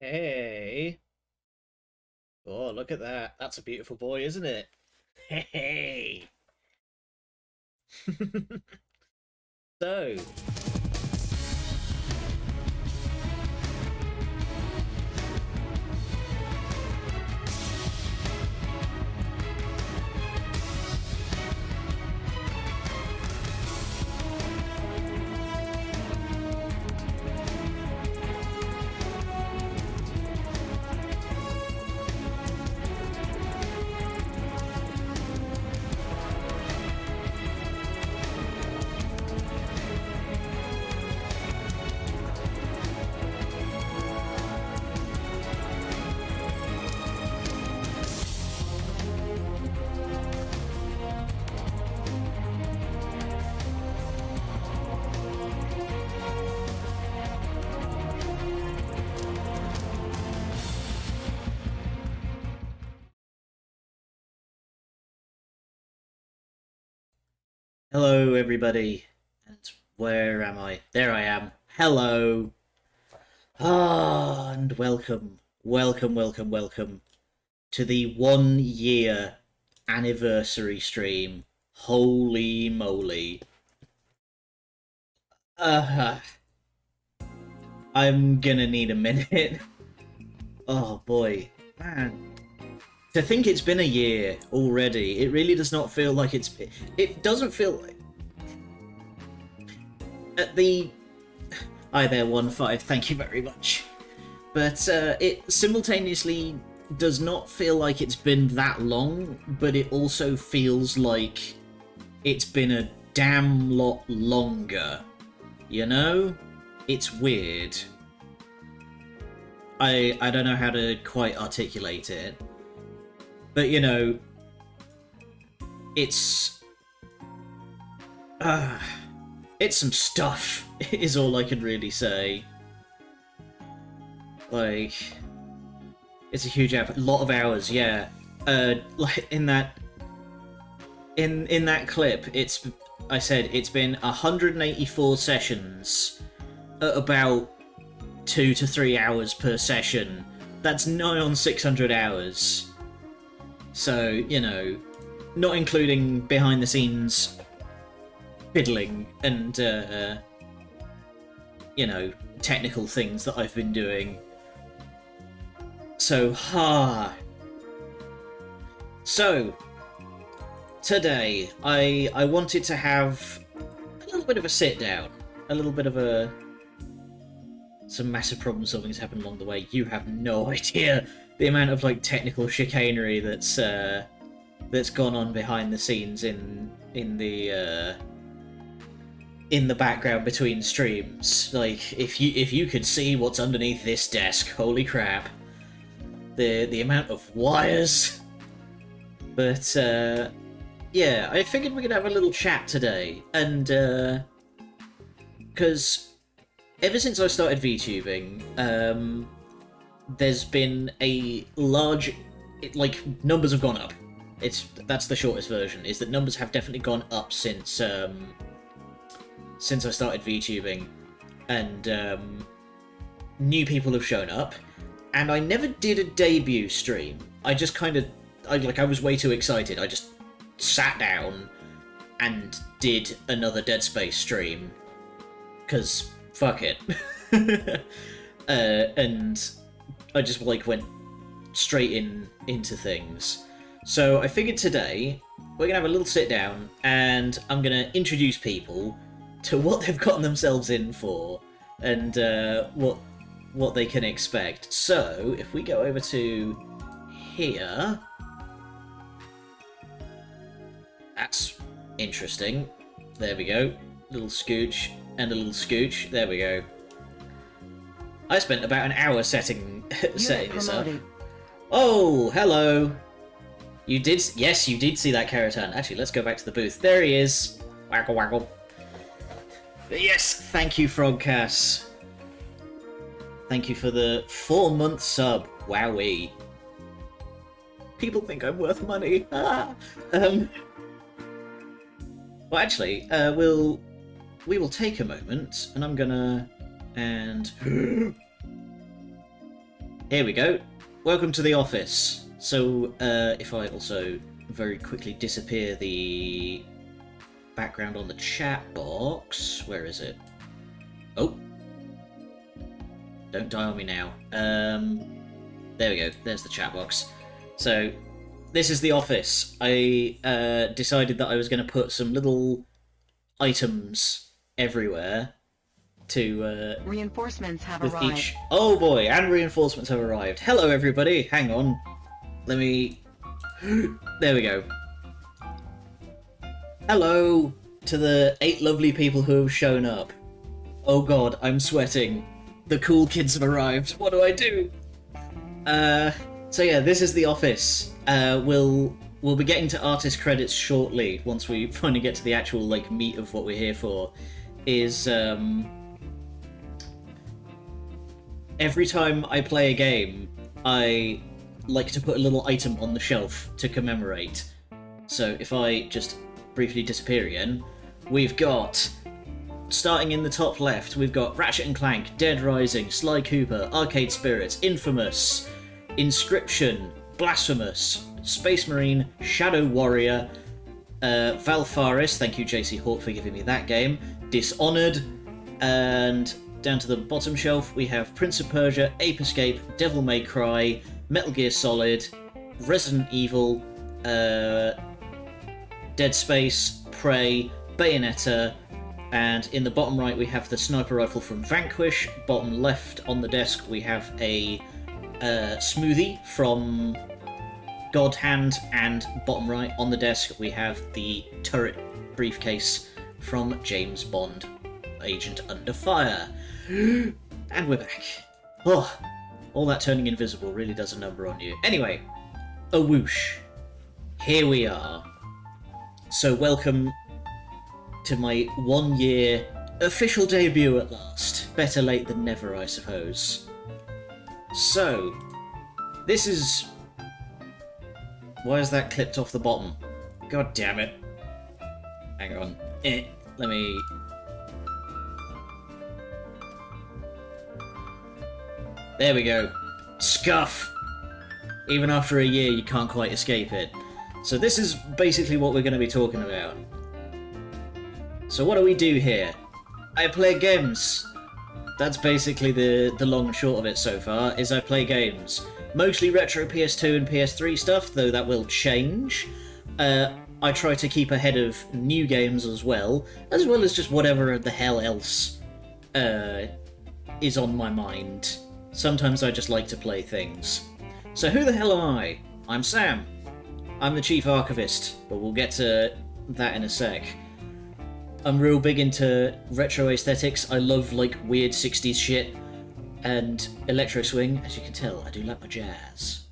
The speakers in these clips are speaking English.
Hey. Oh, look at that. That's a beautiful boy, isn't it? Hey. So, hello everybody. And where am I? There I am. Hello. And welcome to the 1 year anniversary stream. Holy moly. Uh, I'm gonna need a minute. Oh boy. Man. To think it's been a year already, it really does not feel like it's... It doesn't feel like... At the... Hi there, 1-5, thank you very much. But it simultaneously does not feel like it's been that long, but it also feels like it's been a damn lot longer. You know? It's weird. I don't know how to quite articulate it. But, you know, it's some stuff, is all I can really say. Like, it's a huge lot of hours, yeah. Like in that clip, I said it's been 184 sessions at about 2 to 3 hours per session. That's nigh on 600 hours. So, you know, not including behind the scenes fiddling and, you know, technical things that I've been doing. So, So, today, I wanted to have a little bit of a sit down. A little bit of some massive problem solving has happened along the way. You have no idea the amount of, like, technical chicanery that's gone on behind the scenes in the background between streams. Like, if you could see what's underneath this desk, holy crap. The amount of wires. But yeah, I figured we could have a little chat today, and because ever since I started VTubing, there's been a large, numbers have gone up. That's the shortest version. Is that numbers have definitely gone up since I started VTubing, and new people have shown up. And I never did a debut stream. I just kind of, I was way too excited. I just sat down and did another Dead Space stream, cause fuck it. And I just went straight into things. So I figured today we're gonna have a little sit down, and I'm gonna introduce people to what they've gotten themselves in for, and what they can expect. So if we go over to here, that's interesting. There we go. Little scooch and a little scooch. There we go. I spent about an hour setting this up. Oh, hello. You did, yes, you did see that Keratin. Actually, let's go back to the booth. There he is. Waggle, waggle. Yes, thank you, Frogcass. Thank you for the 4-month sub. Wowee. People think I'm worth money. Well, actually, we will take a moment, and I'm gonna... And... Here we go. Welcome to the office. So, if I also very quickly disappear the background on the chat box. Where is it? Oh. Don't die on me now. There we go. There's the chat box. So, this is the office. I decided that I was going to put some little items everywhere to reinforcements have with arrived. each. Oh boy, and reinforcements have arrived. Hello everybody. Hang on. Let me. There we go. Hello to the 8 lovely people who have shown up. Oh god, I'm sweating. The cool kids have arrived. What do I do? So yeah, this is the office. We'll be getting to artist credits shortly once we finally get to the actual like meat of what we're here for. Is every time I play a game, I like to put a little item on the shelf to commemorate. So if I just briefly disappear again, we've got, starting in the top left, we've got Ratchet & Clank, Dead Rising, Sly Cooper, Arcade Spirits, Infamous, Inscription, Blasphemous, Space Marine, Shadow Warrior, Valfaris, thank you JC Hawk for giving me that game, Dishonored, and down to the bottom shelf we have Prince of Persia, Ape Escape, Devil May Cry, Metal Gear Solid, Resident Evil, Dead Space, Prey, Bayonetta, and in the bottom right we have the sniper rifle from Vanquish. Bottom left on the desk we have a smoothie from God Hand, and bottom right on the desk we have the turret briefcase from James Bond, Agent Under Fire. And we're back. Oh, all that turning invisible really does a number on you. Anyway, a whoosh. Here we are. So welcome to my 1-year official debut at last. Better late than never, I suppose. So, this is... Why is that clipped off the bottom? God damn it. Hang on. Let me... There we go. Scuff! Even after a year, you can't quite escape it. So this is basically what we're going to be talking about. So what do we do here? I play games. That's basically the long and short of it so far, is I play games. Mostly retro PS2 and PS3 stuff, though that will change. I try to keep ahead of new games as well as just whatever the hell else is on my mind. Sometimes I just like to play things. So who the hell am I? I'm Sam. I'm the Chief Archivist, but we'll get to that in a sec. I'm real big into retro aesthetics. I love like weird 60s shit and electro swing. As you can tell, I do like my jazz.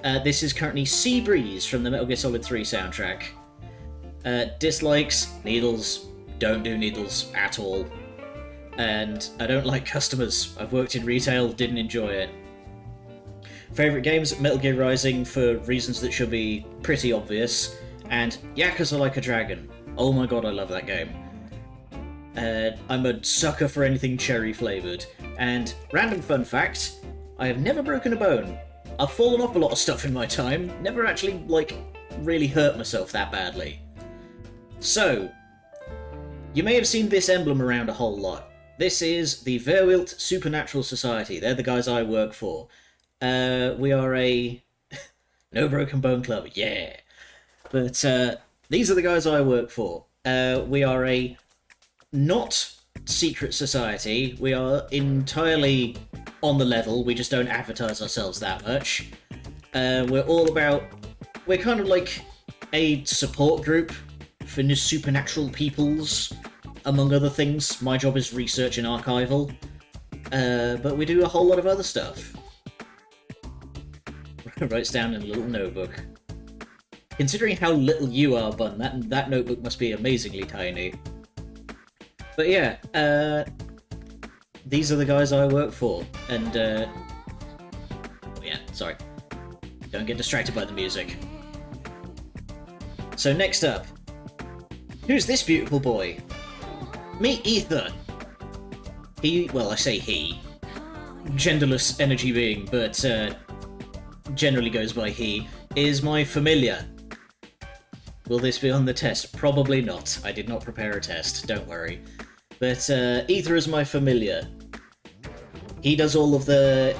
This is currently Sea Breeze from the Metal Gear Solid 3 soundtrack. Dislikes, needles, don't do needles at all. And I don't like customers. I've worked in retail, didn't enjoy it. Favourite games, Metal Gear Rising for reasons that should be pretty obvious, and Yakuza Like a Dragon. Oh my god, I love that game. I'm a sucker for anything cherry flavoured. And random fun fact, I have never broken a bone. I've fallen off a lot of stuff in my time, never actually, like, really hurt myself that badly. So, you may have seen this emblem around a whole lot. This is the Verwilt Supernatural Society. They're the guys I work for. We are a... No Broken Bone Club, yeah. But these are the guys I work for. We are a not secret society. We are entirely on the level. We just don't advertise ourselves that much. We're all about... We're kind of like a support group for supernatural peoples, among other things. My job is research and archival. But we do a whole lot of other stuff. Writes down in a little notebook. Considering how little you are, Bun, that notebook must be amazingly tiny. But yeah, these are the guys I work for, and oh yeah, sorry. Don't get distracted by the music. So next up, who's this beautiful boy? Meet Ether. Well, I say he. genderless energy being, but generally goes by he, is my familiar. Will this be on the test? Probably not. I did not prepare a test, don't worry. But Ether is my familiar. He does all of the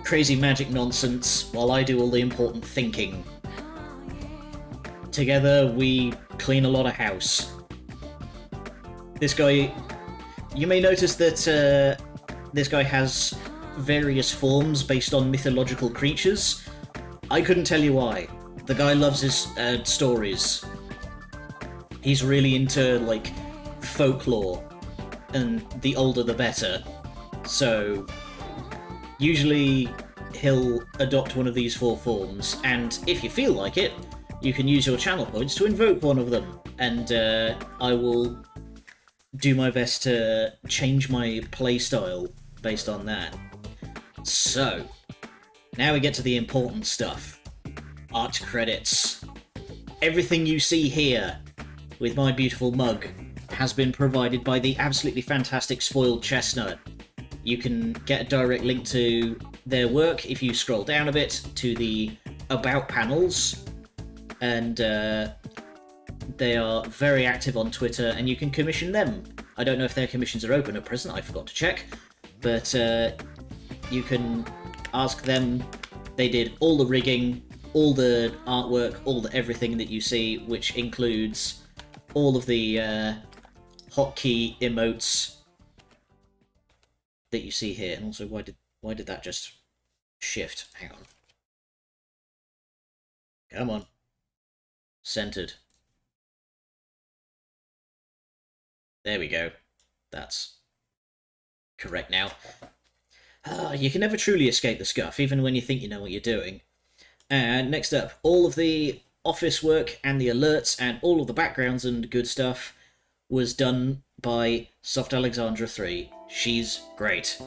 crazy magic nonsense, while I do all the important thinking. Together, we clean a lot of house. This guy... You may notice that this guy has various forms based on mythological creatures. I couldn't tell you why. The guy loves his stories. He's really into, like, folklore, and the older the better. So, usually he'll adopt one of these 4 forms, and if you feel like it, you can use your channel points to invoke one of them, and I will do my best to change my playstyle based on that. So, now we get to the important stuff. Art credits. Everything you see here with my beautiful mug has been provided by the absolutely fantastic Spoiled Chestnut. You can get a direct link to their work if you scroll down a bit to the About panels, and they are very active on Twitter, and you can commission them. I don't know if their commissions are open at present, I forgot to check, but you can ask them. They did all the rigging, all the artwork, all the everything that you see, which includes all of the hotkey emotes that you see here. And also, why did that just shift? Hang on. Come on. Centered. There we go. That's correct now. You can never truly escape the scuff, even when you think you know what you're doing. And next up, all of the office work and the alerts and all of the backgrounds and good stuff was done by Soft Alexandra 3. She's great.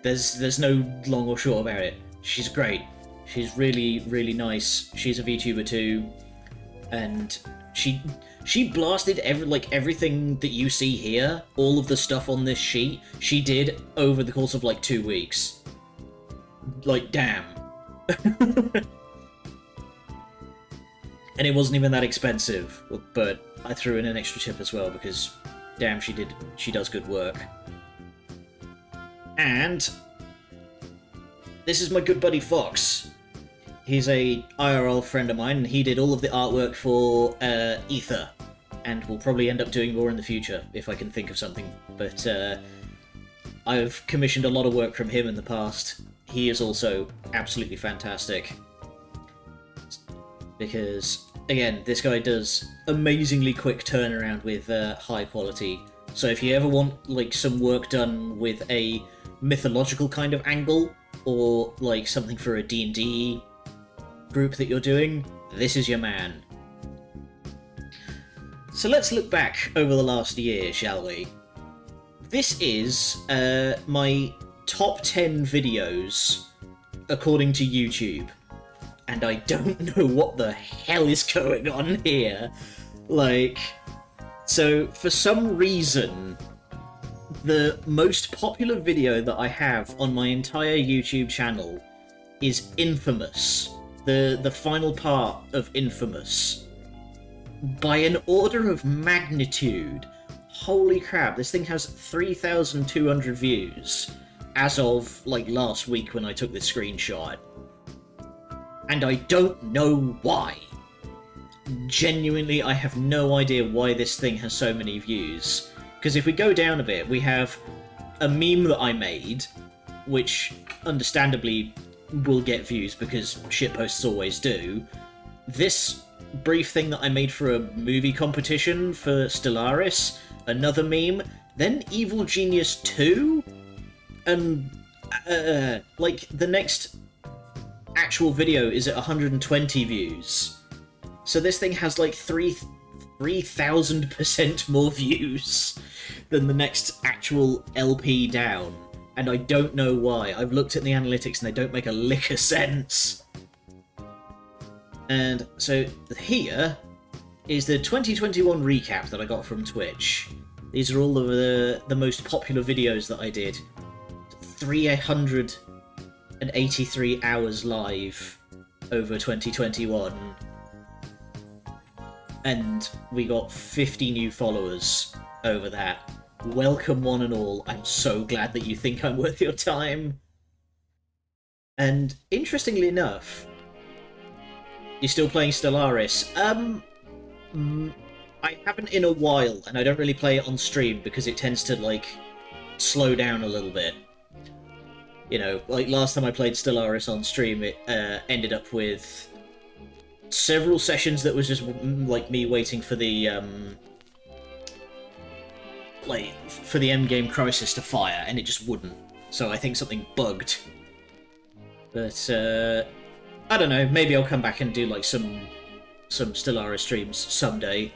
There's no long or short about it. She's great. She's really, really nice. She's a VTuber too, and she blasted everything that you see here, all of the stuff on this sheet, she did over the course of like 2 weeks. Like, damn. And it wasn't even that expensive, but I threw in an extra tip as well because, damn, she does good work. And this is my good buddy Fox. He's a IRL friend of mine, and he did all of the artwork for Ether, and will probably end up doing more in the future if I can think of something. But I've commissioned a lot of work from him in the past. He is also absolutely fantastic. Because, again, this guy does amazingly quick turnaround with high quality. So if you ever want like some work done with a mythological kind of angle, or like something for a D&D group that you're doing, this is your man. So let's look back over the last year, shall we? This is my top 10 videos according to YouTube. And I don't know what the hell is going on here. Like, so for some reason, the most popular video that I have on my entire YouTube channel is Infamous. The final part of Infamous. By an order of magnitude. Holy crap, this thing has 3,200 views as of like last week when I took this screenshot. And I don't know why. Genuinely, I have no idea why this thing has so many views. Because if we go down a bit, we have a meme that I made, which understandably will get views because shitposts always do. This brief thing that I made for a movie competition for Stellaris, another meme, then Evil Genius 2, and like the next actual video is at 120 views. So this thing has like 3,000% more views than the next actual LP down. And I don't know why. I've looked at the analytics and they don't make a lick of sense. And so here is the 2021 recap that I got from Twitch. These are all of the most popular videos that I did. 383 hours live over 2021. And we got 50 new followers over that. Welcome one and all. I'm so glad that you think I'm worth your time. And interestingly enough, you're still playing Stellaris. I haven't in a while, and I don't really play it on stream because it tends to, like, slow down a little bit. You know, like last time I played Stellaris on stream, it ended up with several sessions that was just, like, me waiting for the, for the endgame crisis to fire, and it just wouldn't. So I think something bugged. But, I don't know, maybe I'll come back and do, like, some Stellaris streams someday.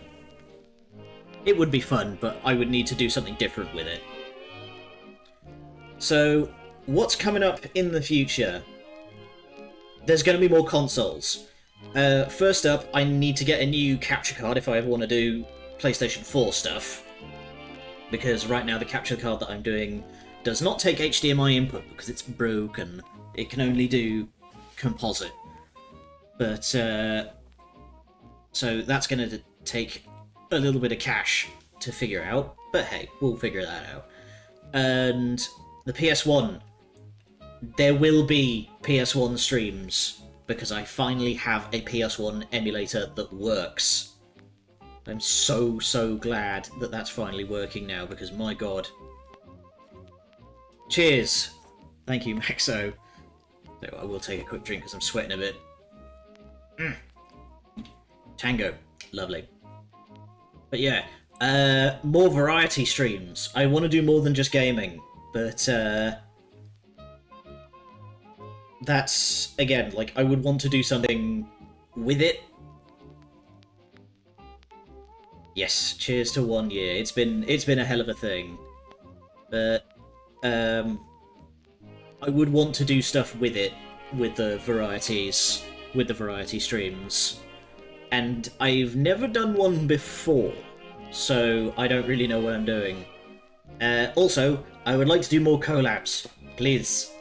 It would be fun, but I would need to do something different with it. So, what's coming up in the future? There's going to be more consoles. First up, I need to get a new capture card if I ever want to do PlayStation 4 stuff. Because right now the capture card that I'm doing does not take HDMI input because it's broken. It can only do composite. But, so that's going to take a little bit of cash to figure out. But hey, we'll figure that out. And the PS1. There will be PS1 streams because I finally have a PS1 emulator that works. I'm so glad that that's finally working now because my god. Cheers! Thank you, Maxo. So I will take a quick drink because I'm sweating a bit. Tango. Lovely. But yeah, more variety streams. I want to do more than just gaming, but that's, again, like, I would want to do something with it. Yes, cheers to 1 year. It's been a hell of a thing. But I would want to do stuff with it, with the varieties, with the variety streams. And I've never done one before, so I don't really know what I'm doing. Also, I would like to do more collabs. Please.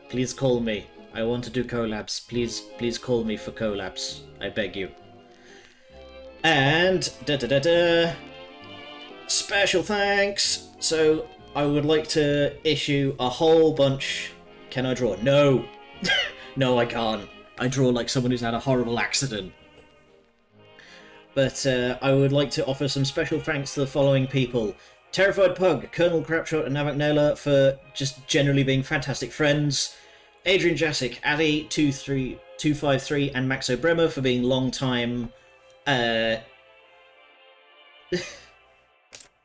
Please call me. I want to do collabs. Please call me for collabs. I beg you. And special thanks. So I would like to issue a whole bunch. Can I draw? No. No, I can't. I draw like someone who's had a horrible accident. But I would like to offer some special thanks to the following people. Terrified Pug, Colonel Crapshot and Navak Naylor for just generally being fantastic friends. Adrian Jasic, Addy253 and Maxo Bremer for being long time for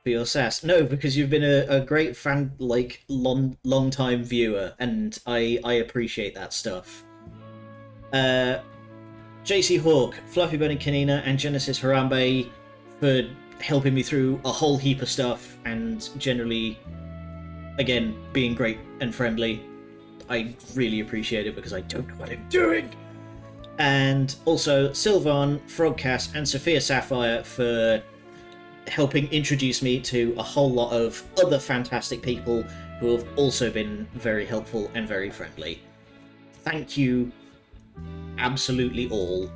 your sass. No, because you've been a great fan, like, long time viewer, and I appreciate that stuff. JC Hawk, Fluffy Bunny Kanina, and Genesis Harambe for helping me through a whole heap of stuff and generally, again, being great and friendly. I really appreciate it because I don't know what I'm doing. And also Sylvan, Frogcast, and Sophia Sapphire for helping introduce me to a whole lot of other fantastic people who have also been very helpful and very friendly. Thank you, absolutely all.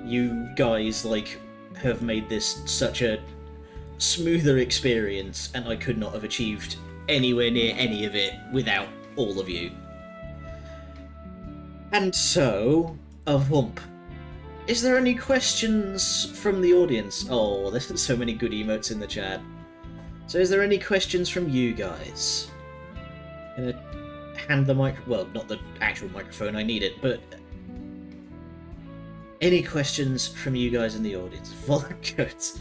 You guys, like, have made this such a smoother experience, and I could not have achieved anywhere near any of it without all of you. And so, a whoomp. Is there any questions from the audience? Oh, there's so many good emotes in the chat. So is there any questions from you guys? I'm gonna hand the well, not the actual microphone, I need it, but any questions from you guys in the audience? Volunteers.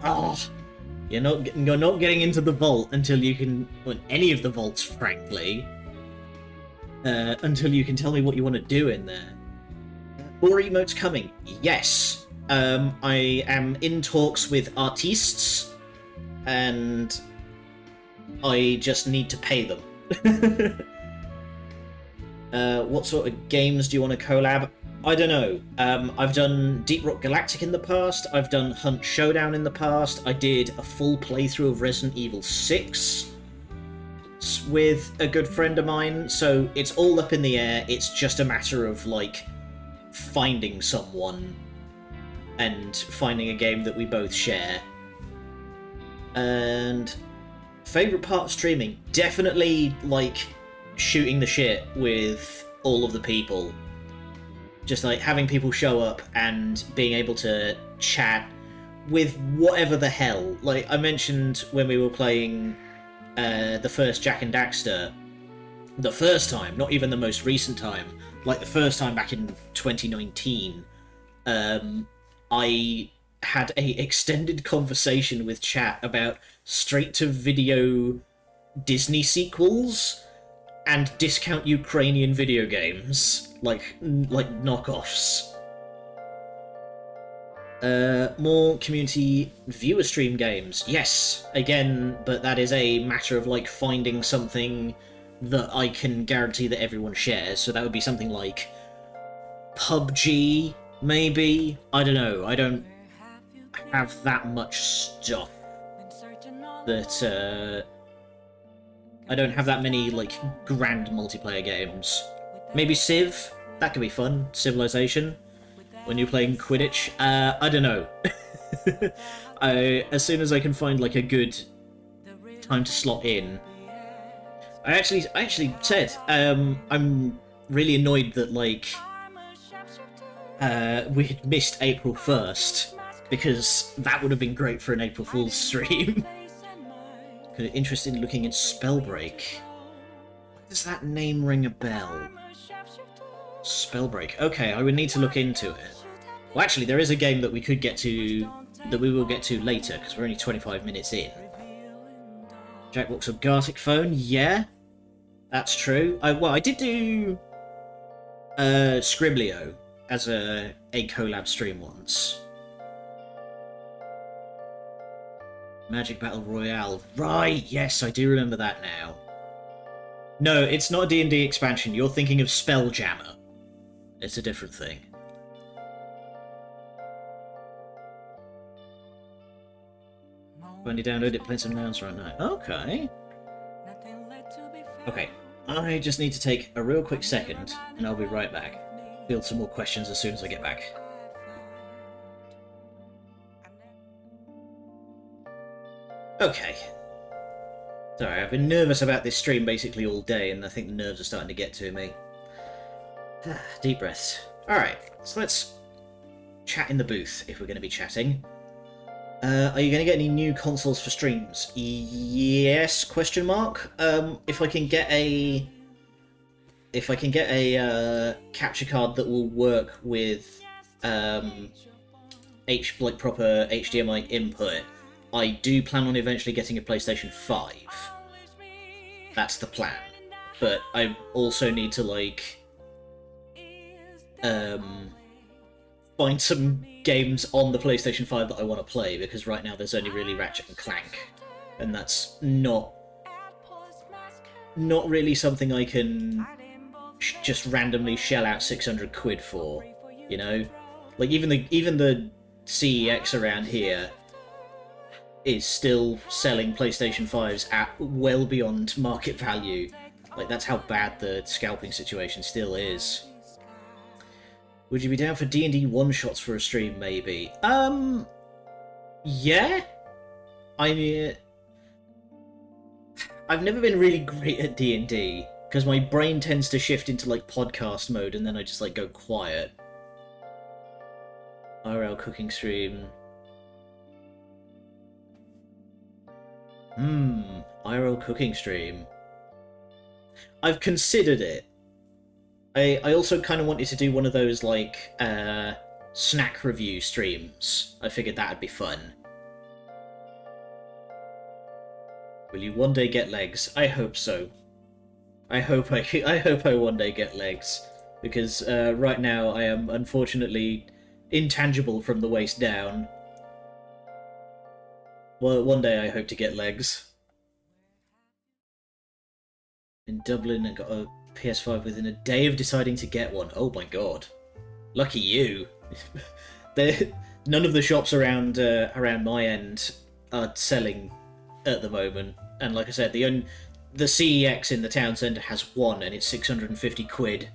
Oh, you're not getting into the vault until you can, well, any of the vaults, frankly, until you can tell me what you want to do in there. More emotes coming. Yes. I am in talks with artists, and I just need to pay them. What sort of games do you want to collab? I don't know. I've done Deep Rock Galactic in the past. I've done Hunt Showdown in the past. I did a full playthrough of Resident Evil 6. talks with a good friend of mine, so it's all up in the air. It's just a matter of, like, finding someone and finding a game that we both share. And favourite part of streaming? Definitely, like, shooting the shit with all of the people. Just, like, having people show up and being able to chat with whatever the hell. Like, I mentioned when we were playing the first Jak and Daxter, the first time, not even the most recent time, like the first time back in 2019, I had a extended conversation with chat about straight-to-video Disney sequels and discount Ukrainian video games, like knockoffs. More community viewer stream games. Yes, again, but that is a matter of, like, finding something that I can guarantee that everyone shares. So that would be something like PUBG, maybe? I don't know. I don't have that much stuff that, I don't have that many, like, grand multiplayer games. Maybe Civ? That could be fun. Civilization? When you're playing Quidditch? I don't know. As soon as I can find, like, a good time to slot in. I actually said, I'm really annoyed that, like, we had missed April 1st, because that would have been great for an April Fool's stream. Kind of interested in looking at Spellbreak. Does that name ring a bell? Spellbreak. Okay, I would need to look into it. Well, actually, there is a game that we could get to, that we will get to later, because we're only 25 minutes in. Jackbox of Gartic Phone, yeah. That's true. I did do Scriblio as a collab stream once. Magic Battle Royale. Right, yes, I do remember that now. No, it's not a D&D expansion. You're thinking of Spelljammer. It's a different thing. When you download it, play some nouns right now. Okay. Okay, I just need to take a real quick second, and I'll be right back. Field some more questions as soon as I get back. Okay. Sorry, I've been nervous about this stream basically all day, and I think the nerves are starting to get to me. Deep breaths. Alright, so let's chat in the booth, if we're going to be chatting. Are you going to get any new consoles for streams? Yes, question mark. If I can get a capture card that will work with like proper HDMI input, I do plan on eventually getting a PlayStation 5. That's the plan. But I also need to, like, find some games on the PlayStation 5 that I want to play, because right now there's only really Ratchet and Clank, and that's not really something I can just randomly shell out 600 quid for, you know? Like, even the CEX around here is still selling PlayStation 5s at well beyond market value. Like, that's how bad the scalping situation still is. Would you be down for D&D one-shots for a stream, maybe? Yeah? I've never been really great at D&D, because my brain tends to shift into, like, podcast mode, and then I just, like, go quiet. IRL cooking stream. IRL cooking stream. I've considered it. I also kind of wanted to do one of those, like, snack review streams. I figured that'd be fun. Will you one day get legs? I hope so. I hope I one day get legs, because right now I am unfortunately intangible from the waist down. Well, one day I hope to get legs. In Dublin, I got a PS5 within a day of deciding to get one. Oh my god. Lucky you. None of the shops around around my end are selling at the moment. And like I said, the CEX in the town centre has one, and it's 650 quid.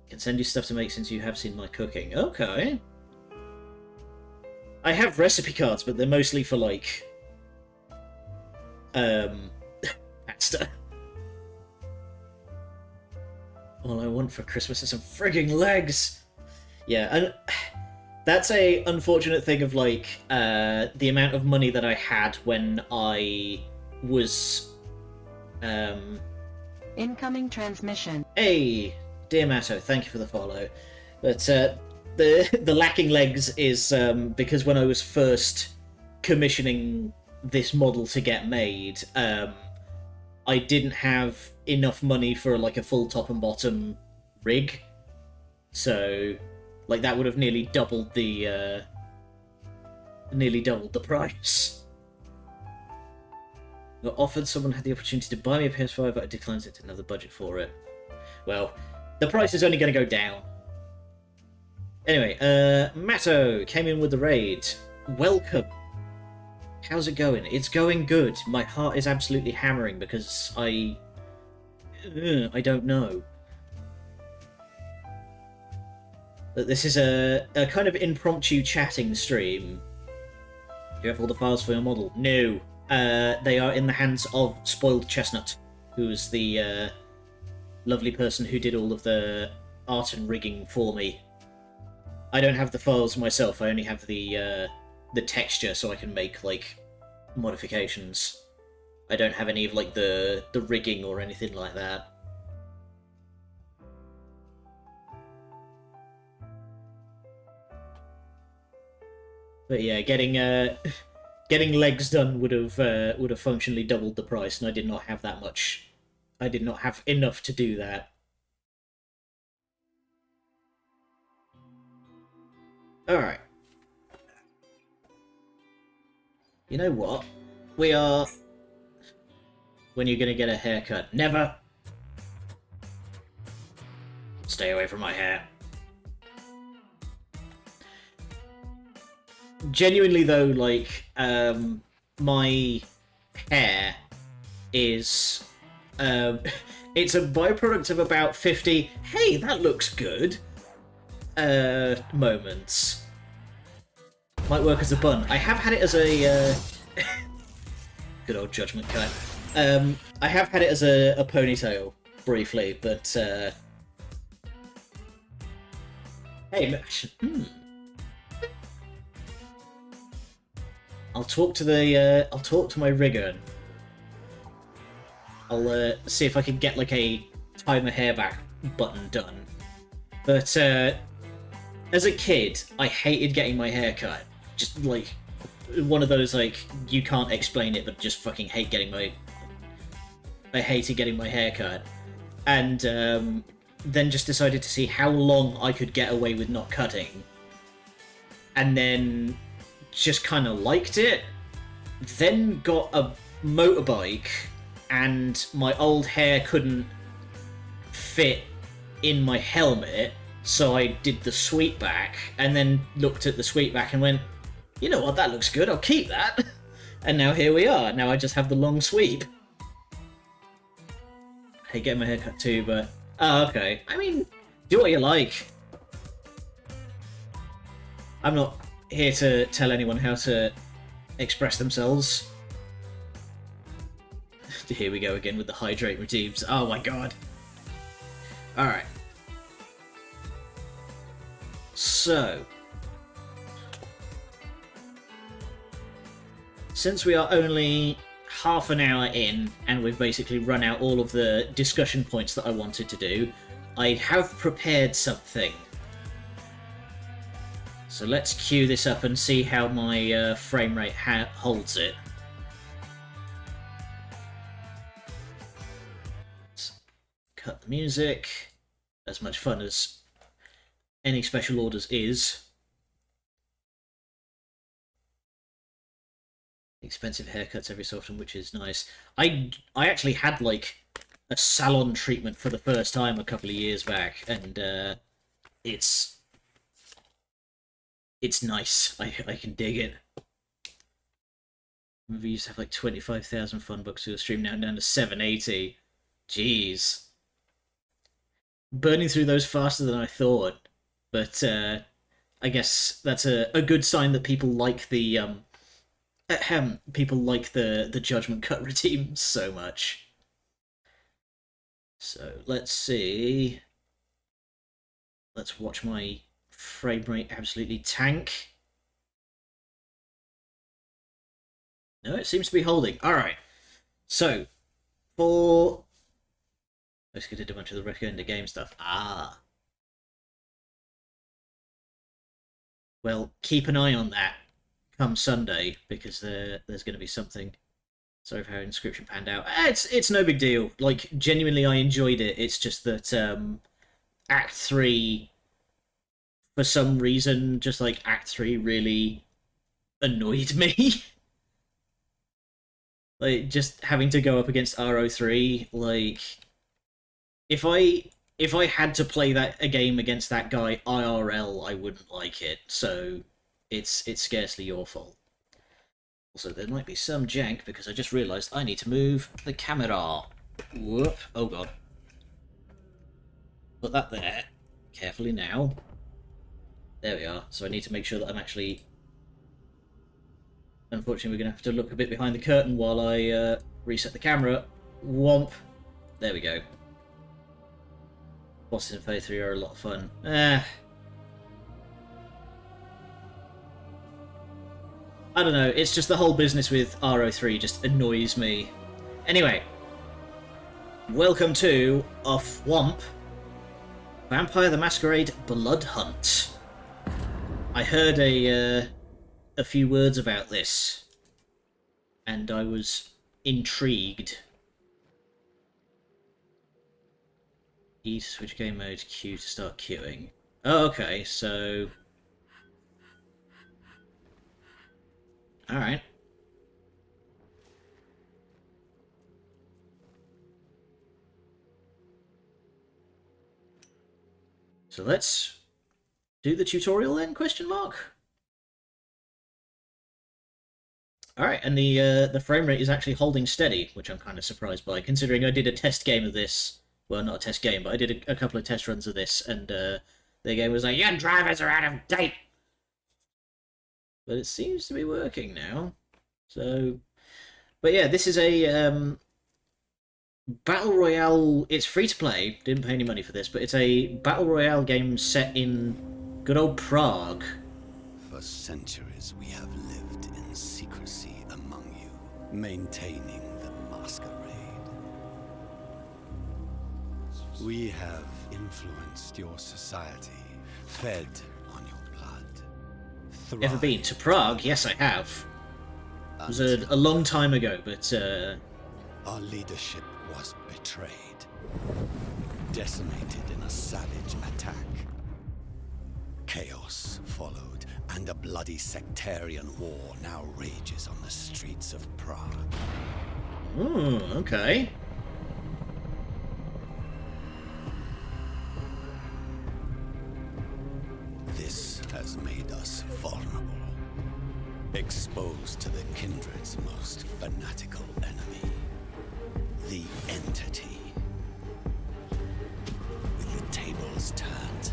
Can send you stuff to make since you have seen my cooking. Okay. I have recipe cards, but they're mostly for, like, pasta. All I want for Christmas is some frigging legs! Yeah, and that's a unfortunate thing of, like, the amount of money that I had when I was, Incoming transmission. Hey! Dear Matto, thank you for the follow. But the lacking legs is because when I was first commissioning this model to get made, I didn't have enough money for like a full top and bottom rig. So, like, that would have nearly doubled the price. Got offered, someone had the opportunity to buy me a PS5, but I declined it, didn't have the budget for it. Well, the price is only going to go down. Anyway, Matto came in with the raid. Welcome. How's it going? It's going good. My heart is absolutely hammering because I don't know. But this is a kind of impromptu chatting stream. Do you have all the files for your model? No. They are in the hands of Spoiled Chestnut, who's the lovely person who did all of the art and rigging for me. I don't have the files myself, I only have the texture so I can make, like, modifications. I don't have any of, like, the rigging or anything like that. But yeah, getting legs done would have functionally doubled the price, and I did not have that much. I did not have enough to do that. Alright. You know what? We are... When you're gonna get a haircut? Never! Stay away from my hair. Genuinely though, like, my hair is... it's a byproduct of about 50, hey, that looks good, moments. Might work as a bun. I have had it as a, good old judgment cut. I have had it as a ponytail, briefly, but, hey, I'll talk to my rigger. I'll see if I can get like a tie my hair back button done. But as a kid, I hated getting my hair cut. Just like one of those like you can't explain it, but just fucking hate getting my. I hated getting my hair cut, and then just decided to see how long I could get away with not cutting, and then just kind of liked it. Then got a motorbike. And my old hair couldn't fit in my helmet, so I did the sweep back, and then looked at the sweep back and went, you know what, that looks good, I'll keep that. And now here we are, now I just have the long sweep. I hate getting my hair cut too, but... Oh, okay. I mean, do what you like. I'm not here to tell anyone how to express themselves. Here we go again with the hydrate redeems. Oh my god. Alright. So. Since we are only half an hour in, and we've basically run out all of the discussion points that I wanted to do, I have prepared something. So let's cue this up and see how my frame rate holds it. Cut the music. As much fun as any special orders is. Expensive haircuts every so often, which is nice. I actually had like a salon treatment for the first time a couple of years back, and it's nice. I can dig it. We used to have like 25,000 fun books to a stream, now down to 780. Jeez. Burning through those faster than I thought. But I guess that's a good sign that people like the the Judgment Cut redeems so much. So let's see. Let's watch my frame rate absolutely tank. No, it seems to be holding. Alright. So, for... Let's get into a bunch of the recommended game stuff. Well, keep an eye on that come Sunday, because there's going to be something. Sorry for how Inscription panned out. It's no big deal. Like, genuinely, I enjoyed it. It's just that Act 3, for some reason, just like Act 3 really annoyed me. Like, just having to go up against RO3, like, if I had to play a game against that guy IRL, I wouldn't like it. So it's scarcely your fault. Also, there might be some jank because I just realised I need to move the camera. Whoop! Oh god. Put that there carefully now. There we are. So I need to make sure that I'm actually. Unfortunately, we're going to have to look a bit behind the curtain while I reset the camera. Womp. There we go. Bosses in Phase 3 are a lot of fun. I don't know, it's just the whole business with RO3 just annoys me. Anyway. Welcome to a Womp Vampire the Masquerade Blood Hunt. I heard a few words about this, and I was intrigued. E to switch game mode, Q to start queuing. Oh, okay, so... Alright. So let's do the tutorial then, question mark? Alright, and the frame rate is actually holding steady, which I'm kind of surprised by, considering I did a test game of this. Well, not a test game, but I did a couple of test runs of this, and the game was like, your drivers are out of date! But it seems to be working now. So, but yeah, this is a Battle Royale. It's free to play, didn't pay any money for this, but it's a Battle Royale game set in good old Prague. For centuries we have lived in secrecy among you, maintaining the masquerade. We have influenced your society, fed on your blood. Ever been to Prague? Yes, I have. It was a long time ago, but our leadership was betrayed, decimated in a savage attack. Chaos followed, and a bloody sectarian war now rages on the streets of Prague. Ooh, okay. This has made us vulnerable, exposed to the kindred's most fanatical enemy, the Entity. With the tables turned,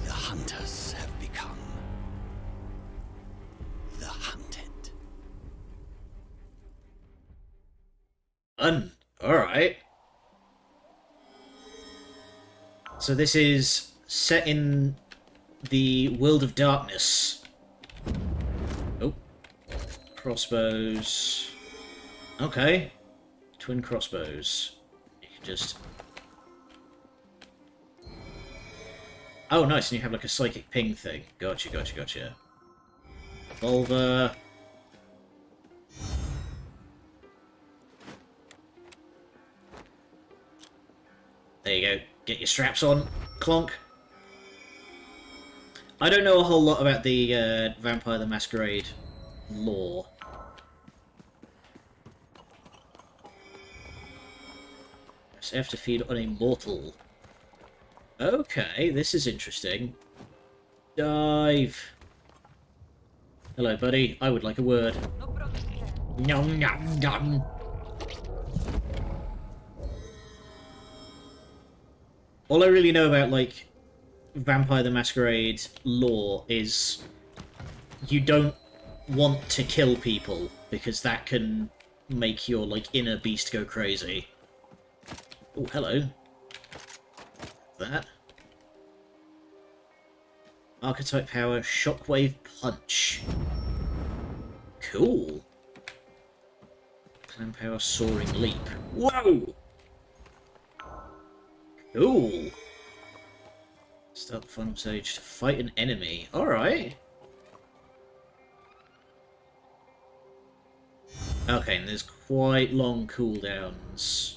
the hunters have become the hunted. Alright. So this is set in the world of darkness. Oh. Crossbows. Okay. Twin crossbows. You can just... Oh, nice, and you have like a psychic ping thing. Gotcha, gotcha, gotcha. Revolver. There you go. Get your straps on. Clonk. I don't know a whole lot about the Vampire the Masquerade lore. So you have to feed on a mortal. Okay, this is interesting. Dive. Hello, buddy. I would like a word. Nom nom nom. All I really know about, like, Vampire the Masquerade lore is you don't want to kill people, because that can make your, like, inner beast go crazy. Oh, hello. That. Archetype power, Shockwave Punch. Cool. Clan power, Soaring Leap. Whoa! Cool. Start the final stage to fight an enemy. Alright. Okay, and there's quite long cooldowns.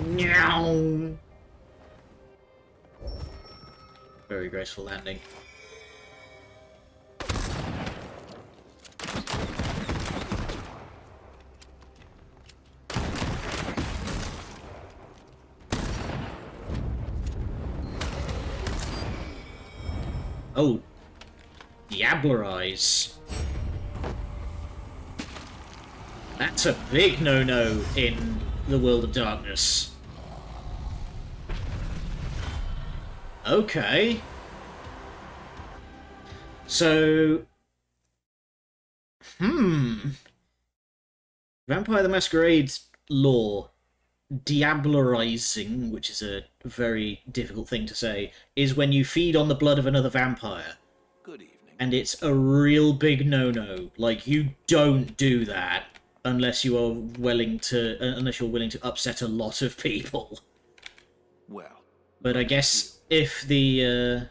Meow. Very graceful landing. Oh, Diablerize. That's a big no-no in the World of Darkness. Okay. So... Vampire the Masquerade's lore, Diablerizing, which is a very difficult thing to say, is when you feed on the blood of another vampire. Good evening. And it's a real big no-no. Like, you don't do that unless you are willing to upset a lot of people. Well, But I guess if the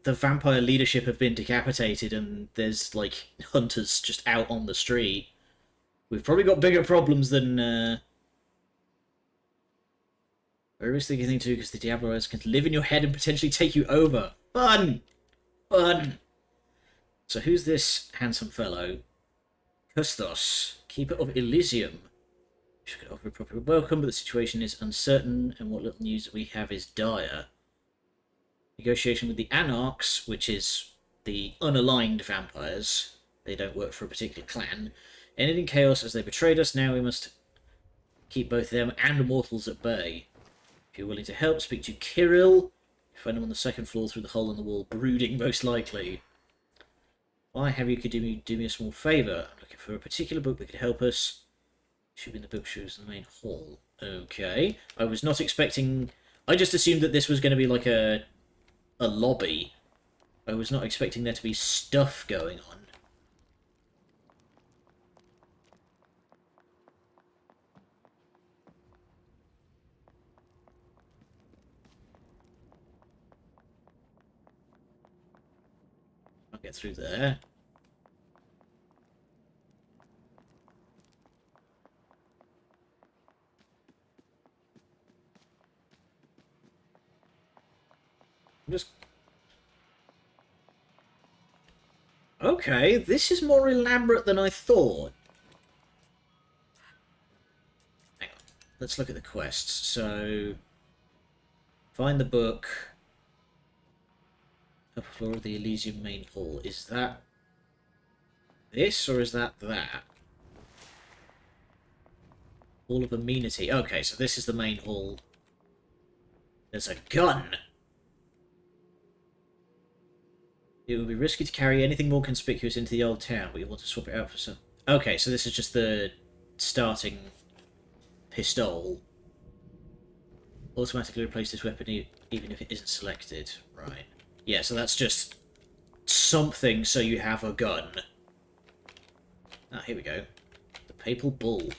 vampire leadership have been decapitated and there's, like, hunters just out on the street, we've probably got bigger problems than very risky thing to do, because the Diablos can live in your head and potentially take you over. Fun! Fun! So who's this handsome fellow? Custos, Keeper of Elysium. Wish I could offer a proper welcome, but the situation is uncertain, and what little news we have is dire. Negotiation with the Anarchs, which is the unaligned vampires. They don't work for a particular clan. Ended in chaos as they betrayed us. Now we must keep both them and mortals at bay. If you're willing to help, speak to Kirill. Find him on the second floor through the hole in the wall, brooding most likely. Why have you could do me a small favour? I'm looking for a particular book that could help us. Should be in the bookshelves in the main hall. Okay. I was not expecting... I just assumed that this was going to be like a lobby. I was not expecting there to be stuff going on. I'll get through there. Just... Okay, this is more elaborate than I thought. Hang on. Let's look at the quests. So... Find the book. Upper floor of the Elysium main hall. Is that this, or is that that? Hall of Amenity. Okay, so this is the main hall. There's a gun! It would be risky to carry anything more conspicuous into the old town, but you want to swap it out for some... Okay, so this is just the starting pistol. Automatically replace this weapon even if it isn't selected. Right. Yeah, so that's just something so you have a gun. Ah, here we go. The Papal Bull.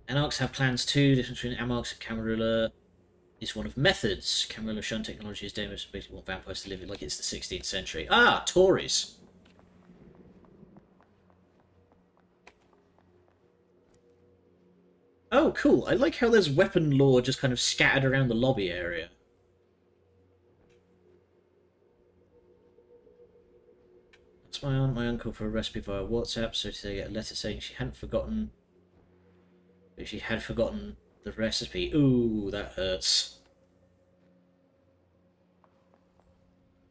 Anarchs have plans too. The difference between Anarchs and Camarilla is one of methods. Camarilla shun technology as dangerous, basically want vampires to live like it's the 16th century. Ah, Tories. Oh, cool. I like how there's weapon lore just kind of scattered around the lobby area. That's my aunt, my uncle for a recipe via WhatsApp, so today I get a letter saying she hadn't forgotten... But she had forgotten the recipe. Ooh, that hurts.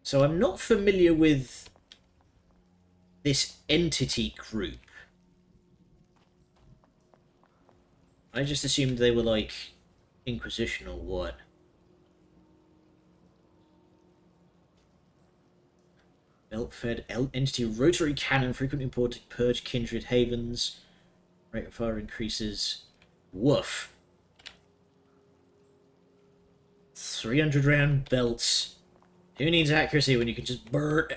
So I'm not familiar with this entity group. I just assumed they were like Inquisition or what. Belt-fed entity rotary cannon frequently imported to purge kindred havens. Rate of fire increases. Woof. 300 round belts. Who needs accuracy when you can just burn?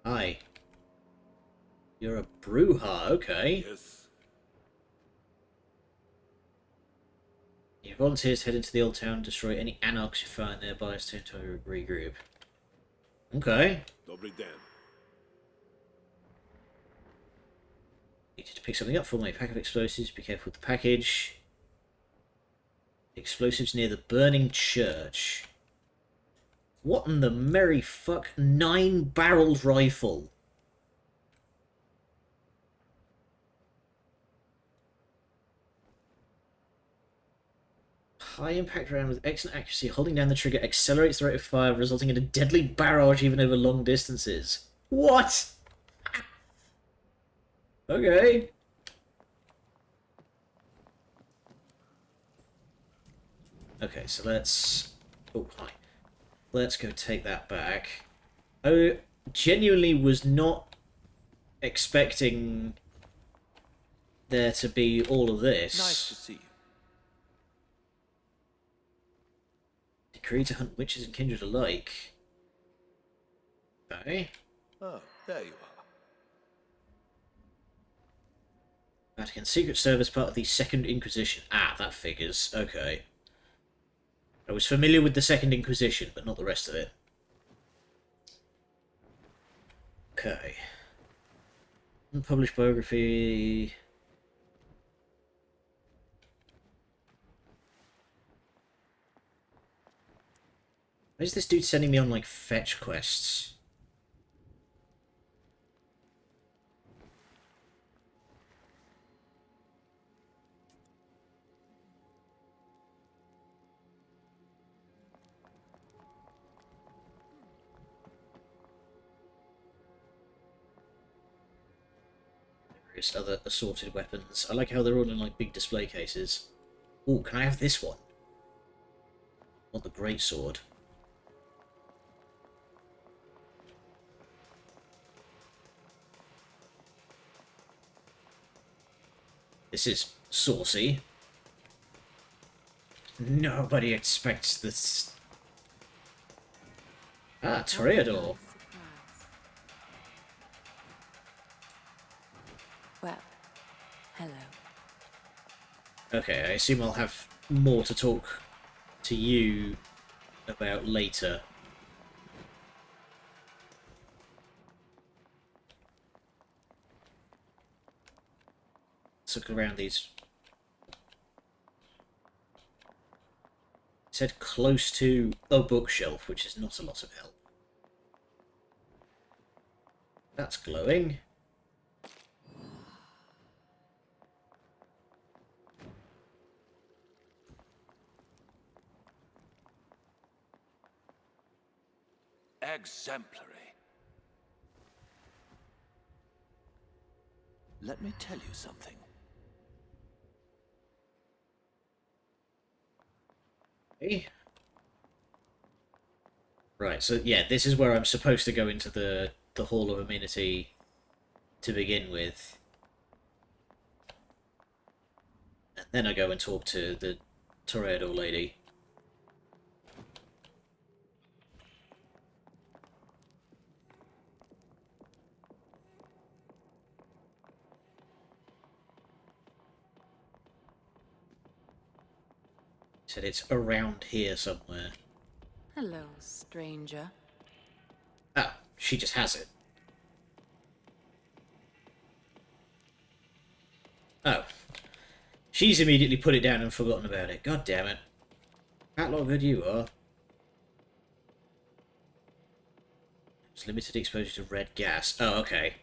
Hi. You're a Bruja, okay. Yes. Your volunteers head into the old town, destroy any anarchs you find nearby to regroup. Okay. Dobry den. Need to pick something up for me. Pack of explosives. Be careful with the package. Explosives near the burning church. What in the merry fuck? 9-barreled rifle. High impact round with excellent accuracy. Holding down the trigger accelerates the rate of fire, resulting in a deadly barrage even over long distances. What? Okay. Okay, so let's... Oh, hi. Let's go take that back. I genuinely was not expecting there to be all of this. Nice to see you. Decree to hunt witches and kindred alike. Okay. Oh, there you are. Vatican Secret Service, part of the Second Inquisition. Ah, that figures. Okay. I was familiar with the Second Inquisition, but not the rest of it. Okay. Unpublished biography... Why is this dude sending me on, like, fetch quests? Various other assorted weapons. I like how they're all in, like, big display cases. Ooh, can I have this one? I want the greatsword. This is saucy. Nobody expects this. Ah, Toreador. Well, hello. Okay, I assume I'll have more to talk to you about later. Let's look around these. It said close to a bookshelf, which is not a lot of help. That's glowing. Exemplary. Let me tell you something. Okay. Right, so yeah, this is where I'm supposed to go into the Hall of Amenity to begin with. And then I go and talk to the Toreador lady. Said it's around here somewhere. Hello, stranger. Ah, she just has it. Oh. She's immediately put it down and forgotten about it. God damn it. How good you are. It's limited exposure to red gas. Oh, okay.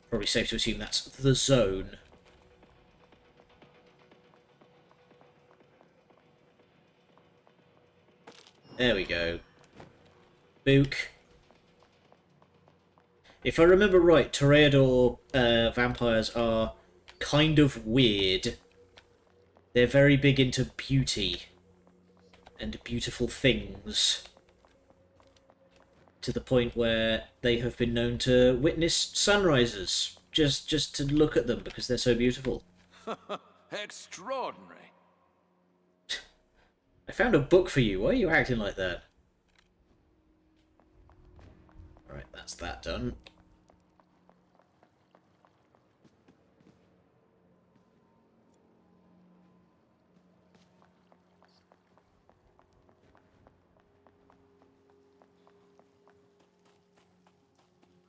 Probably safe to assume that's the zone. There we go. Book. If I remember right, Toreador vampires are kind of weird. They're very big into beauty and beautiful things, to the point where they have been known to witness sunrises just to look at them because they're so beautiful. Extraordinary. I found a book for you. Why are you acting like that? Right, that's that done.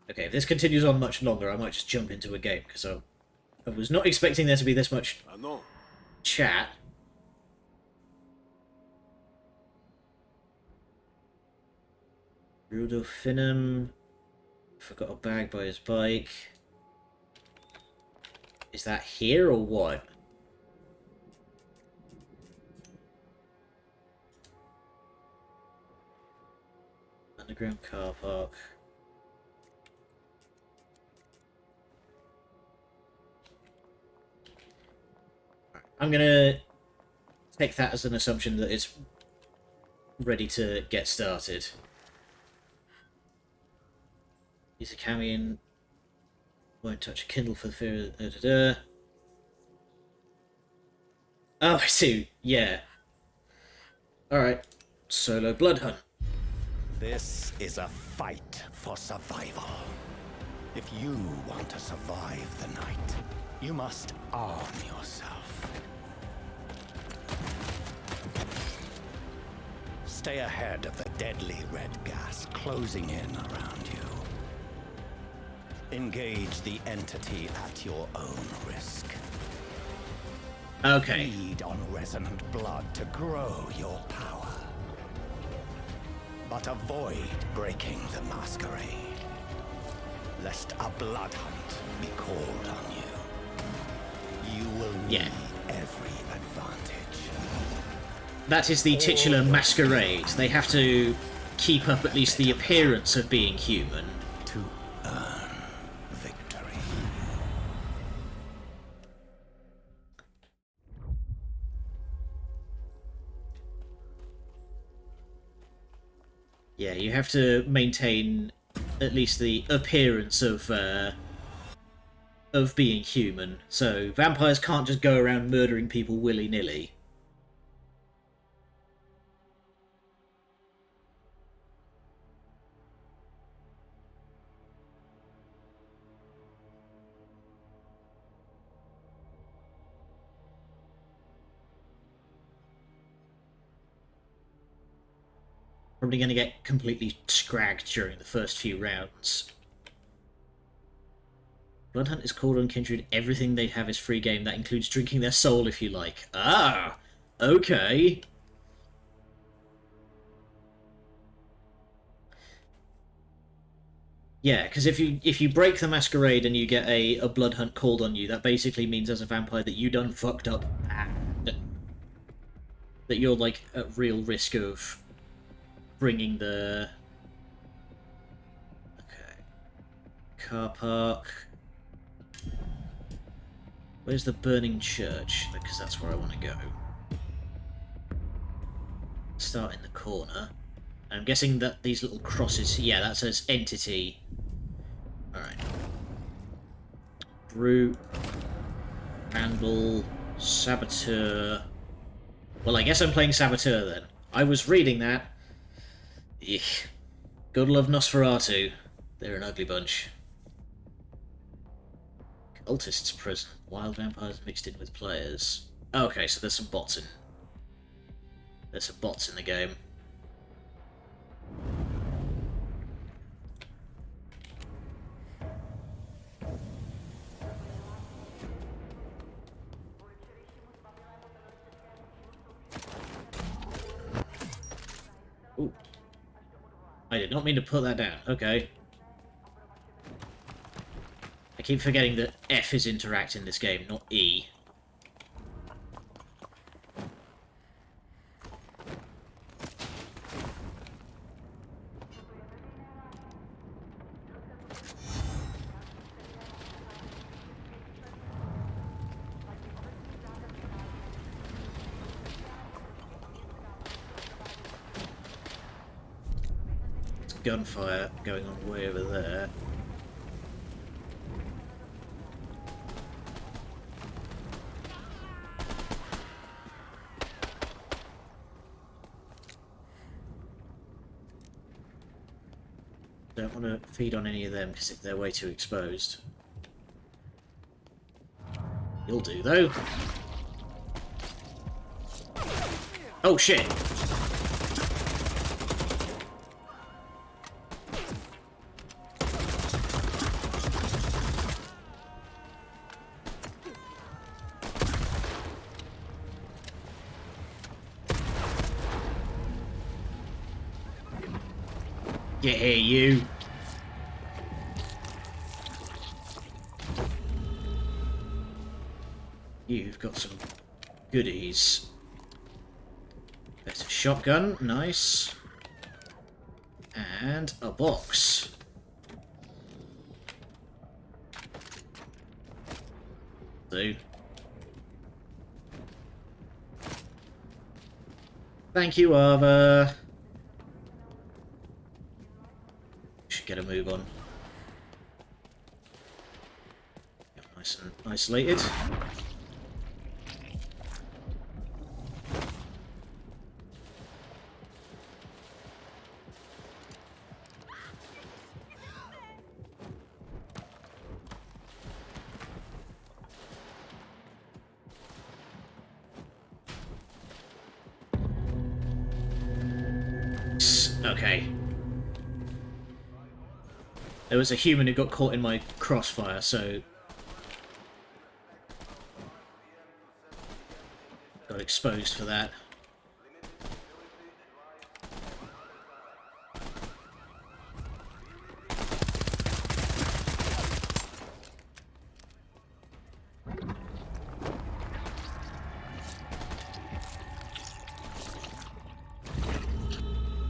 Okay, if this continues on much longer, I might just jump into a game, because I was not expecting there to be this much chat. Rudolfinum. Forgot a bag by his bike. Is that here or what? Underground car park. I'm gonna take that as an assumption that it's ready to get started. Use a camion. Won't touch a Kindle for the fear of... Oh, I see. Yeah. Alright. Solo blood hunt. This is a fight for survival. If you want to survive the night, you must arm yourself. Stay ahead of the deadly red gas closing in around you. Engage the entity at your own risk. Okay. Feed on resonant blood to grow your power. But avoid breaking the masquerade, lest a blood hunt be called on you. You will need every advantage. That is the titular masquerade. They have to keep up at least the appearance of being human. To earn victory. Yeah, you have to maintain at least the appearance of being human. So vampires can't just go around murdering people willy-nilly. Probably going to get completely scragged during the first few rounds. Bloodhunt is called on kindred. Everything they have is free game. That includes drinking their soul if you like. Ah! Okay. Yeah, because if you break the masquerade and you get a bloodhunt called on you, that basically means as a vampire that you done fucked up and that you're like at real risk of bringing the... Okay. Car park. Where's the burning church? Because that's where I want to go. Start in the corner. I'm guessing that these little crosses... Yeah, that says entity. Alright. Brute. Vandal. Saboteur. Well, I guess I'm playing Saboteur then. I was reading that. Eek. God love Nosferatu. They're an ugly bunch. Cultists prison. Wild vampires mixed in with players. Okay, so there's some bots in. There's some bots in the game. Ooh. I did not mean to put that down. Okay. I keep forgetting that F is interact in this game, not E. gunfire going on way over there. Don't want to feed on any of them because they're way too exposed. You'll do, though. Oh, shit! Get here, you! You've got some goodies. Better shotgun, nice. And a box. So. Thank you, Ava. Should get a move on. Nice and isolated. Okay. There was a human who got caught in my crossfire, so... got exposed for that.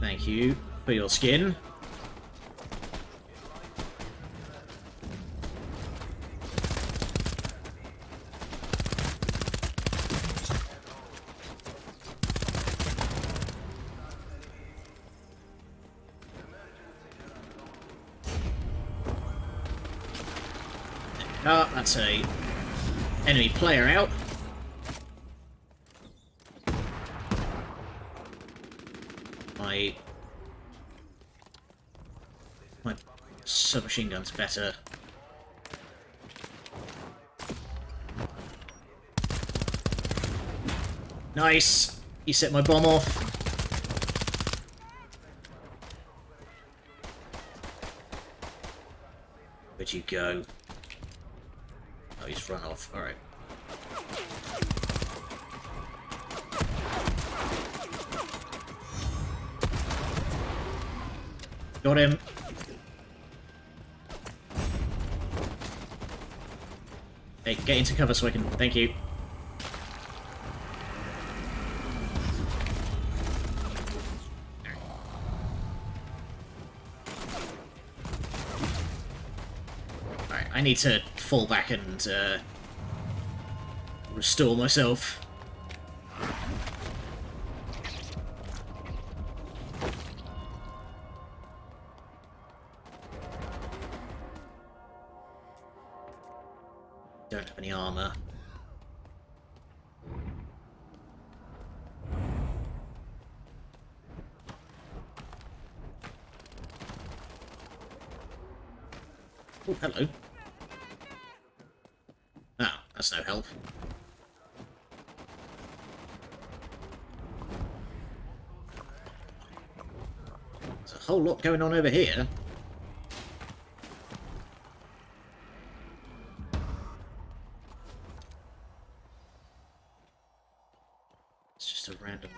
Thank you for your skin. Ah, that's a enemy player out. My submachine gun's better. Nice! You set my bomb off. Where'd you go? Oh, he's run off. Alright. Got him. Hey, get into cover so I can... Thank you. Alright, I need to fall back and restore myself. Don't have any armor. Oh, hello. Ah, that's no help. There's a whole lot going on over here. It's just a random...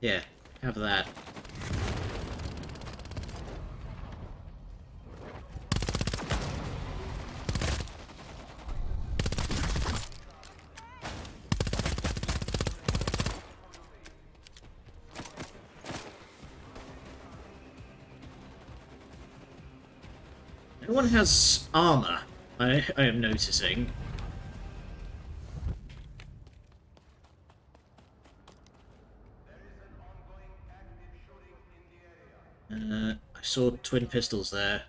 Yeah, have that. No one has armor, I am noticing. I saw twin pistols there.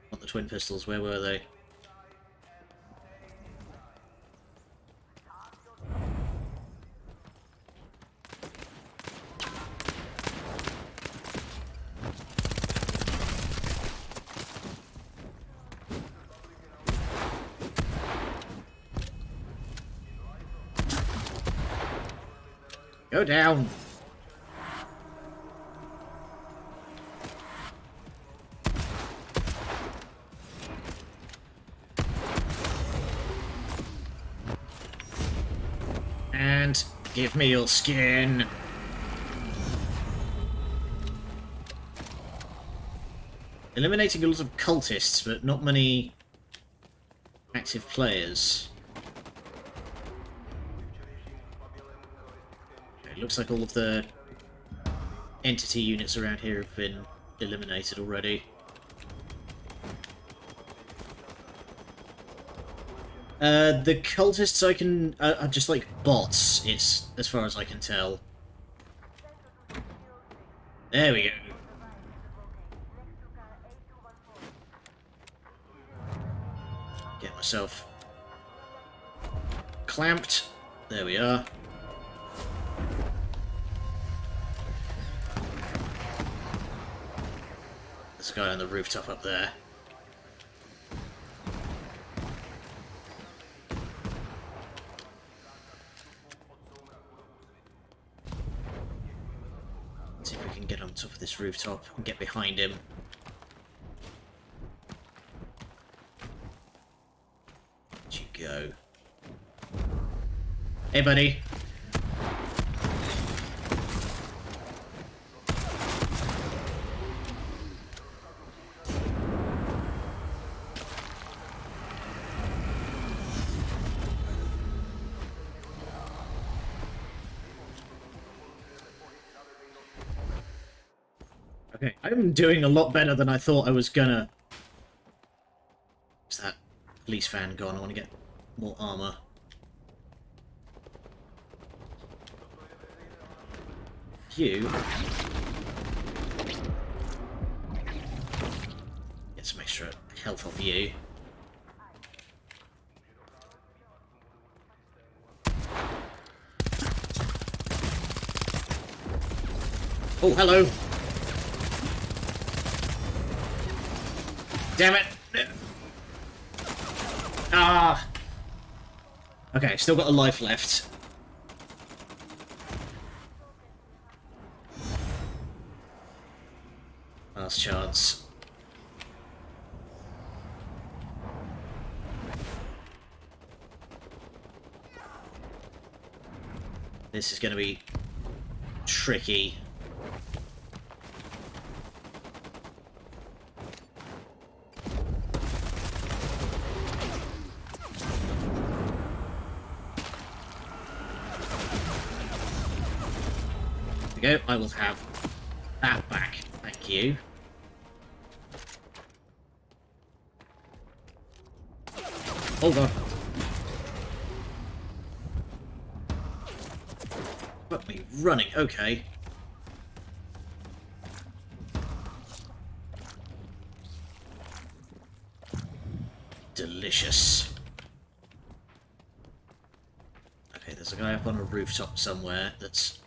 What the twin pistols? Where were they? Go down! And give me your skin! Eliminating a lot of cultists, but not many active players. It looks like all of the entity units around here have been eliminated already. The cultists are just like bots, it's as far as I can tell. There we go. Get myself clamped. There we are. There's a guy on the rooftop up there. Let's see if we can get on top of this rooftop and get behind him. Where'd you go? Hey, buddy. Okay, I'm doing a lot better than I thought I was gonna. Is that police van gone? I want to get more armor. You get some extra health off you. Oh, hello. Damn it! Ah! Okay, still got a life left. Last chance. This is going to be tricky. Go. I will have that back. Thank you. Oh god. Got me running. Okay. Delicious. Okay, there's a guy up on a rooftop somewhere that's...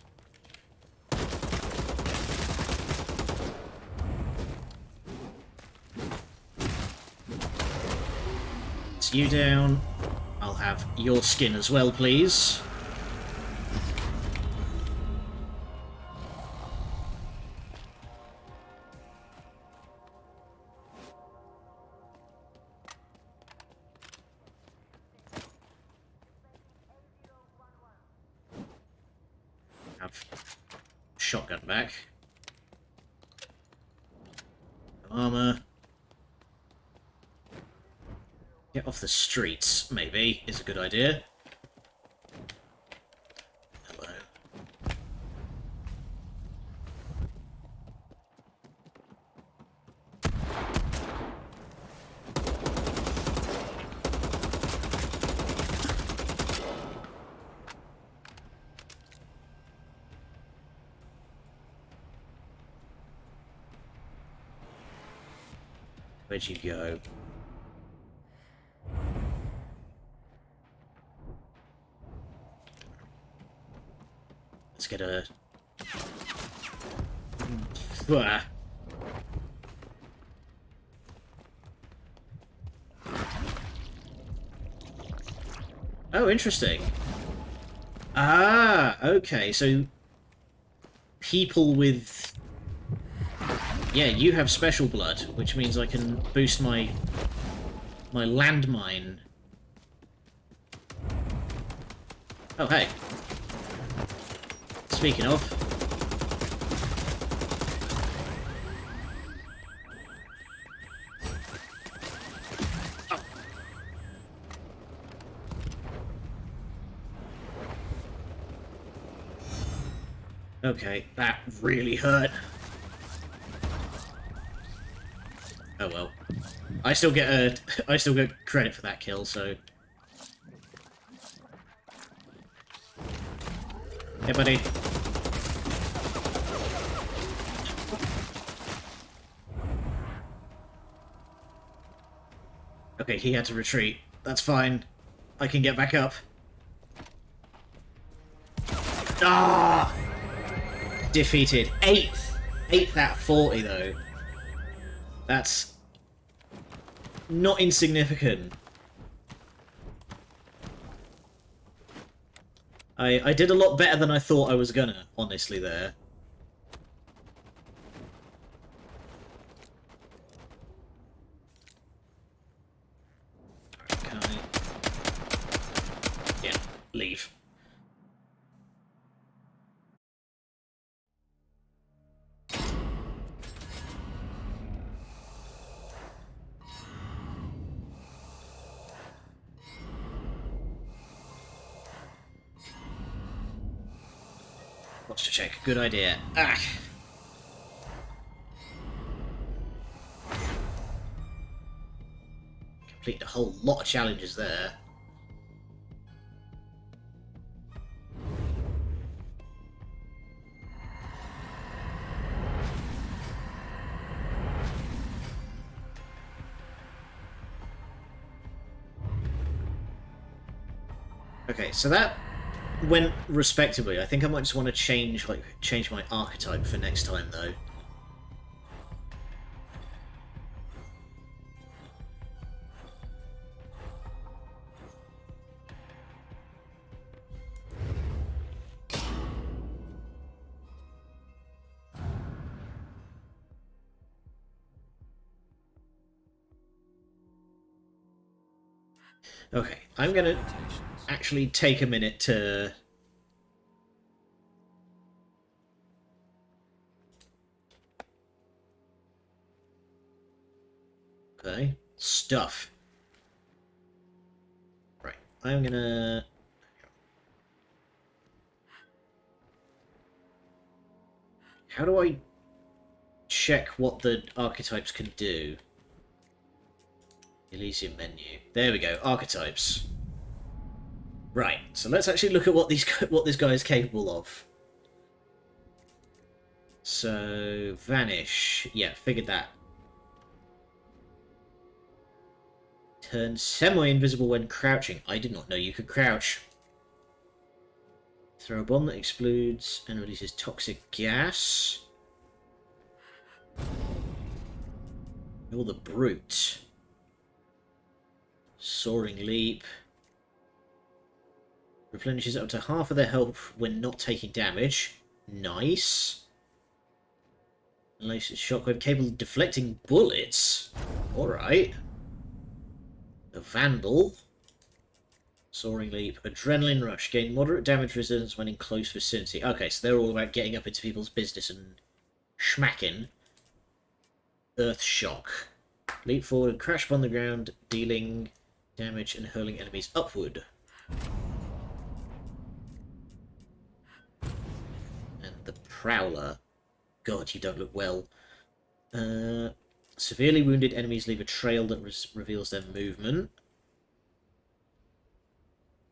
you down. I'll have your skin as well, please. Have shotgun back. Armor. Get off the streets, maybe, is a good idea. Hello. Where'd you go? Let's get a... Ah. Oh, interesting. Ah, okay, so... people with... Yeah, you have special blood, which means I can boost my landmine. Oh, hey. Speaking of... Okay, that really hurt. Oh well. I still get credit for that kill, so... Hey, buddy. Okay, he had to retreat. That's fine. I can get back up. Ah! Defeated. 8th! 8th at 40, though. That's... not insignificant. I did a lot better than I thought I was gonna, honestly, there. Can I... Yeah, leave. Posture check, good idea. Ah! Completed a whole lot of challenges there. Okay, so that went respectably. I think I might just want to change my archetype for next time, though. Okay, I'm gonna actually take a minute to... Okay, stuff. Right, I'm gonna... How do I check what the archetypes can do? Elysium menu. There we go, archetypes. Right, so let's actually look at what this guy is capable of. So, vanish. Yeah, figured that. Turn semi-invisible when crouching. I did not know you could crouch. Throw a bomb that explodes and releases toxic gas. Or the brute. Soaring leap. Replenishes up to half of their health when not taking damage. Nice. Unleashes shockwave capable of deflecting bullets. Alright. A Vandal. Soaring leap. Adrenaline rush. Gain moderate damage resistance when in close vicinity. Okay, so they're all about getting up into people's business and schmacking. Earth shock. Leap forward and crash upon the ground, dealing damage and hurling enemies upward. And the Prowler. God, you don't look well. Severely wounded enemies leave a trail that reveals their movement.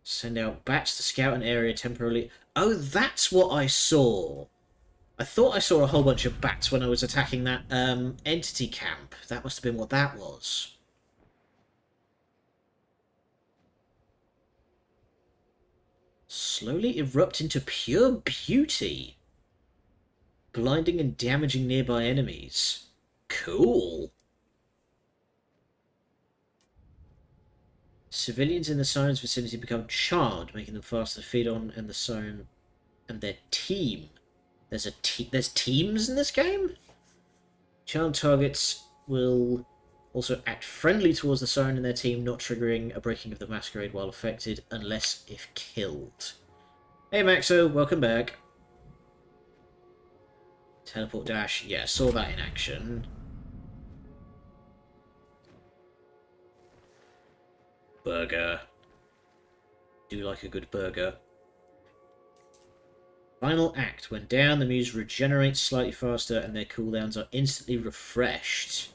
Send out bats to scout an area temporarily. Oh, that's what I saw. I thought I saw a whole bunch of bats when I was attacking that entity camp. That must have been what that was. Slowly erupt into pure beauty. Blinding and damaging nearby enemies. Cool. Civilians in the Siren's vicinity become charred, making them faster to feed on, and the Siren and their team. There's teams in this game? Charmed targets will also act friendly towards the Siren and their team, not triggering a breaking of the Masquerade while affected, unless if killed. Hey Maxo, welcome back. Teleport dash, yeah, saw that in action. Burger. Do like a good burger. Final act. When down, the muse regenerates slightly faster and their cooldowns are instantly refreshed.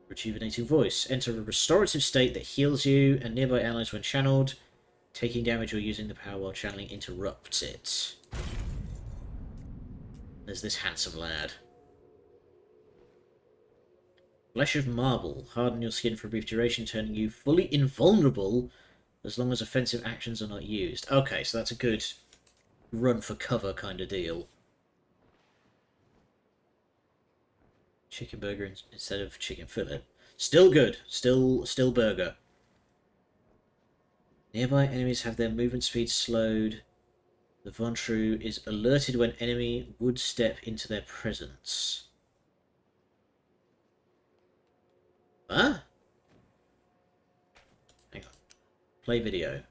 Rejuvenating voice. Enter a restorative state that heals you and nearby allies when channeled. Taking damage or using the power while channeling interrupts it. There's this handsome lad. Flesh of Marble. Harden your skin for a brief duration, turning you fully invulnerable as long as offensive actions are not used. Okay, so that's a good run for cover kind of deal. Chicken burger instead of chicken fillet. Still good. Still burger. Nearby enemies have their movement speed slowed. The Ventru is alerted when enemy would step into their presence. Huh? Hang on. Play video.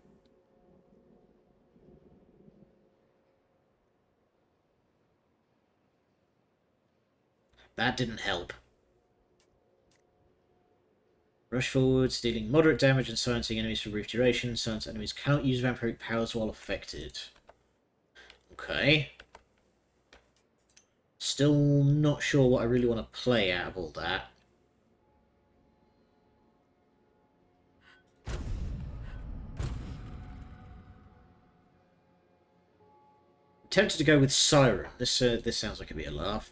That didn't help. Rush forwards, dealing moderate damage and silencing enemies for brief duration. Silence enemies cannot use vampiric powers while affected. Okay. Still not sure what I really want to play out of all that. Tempted to go with Siren. This sounds like a bit of a laugh.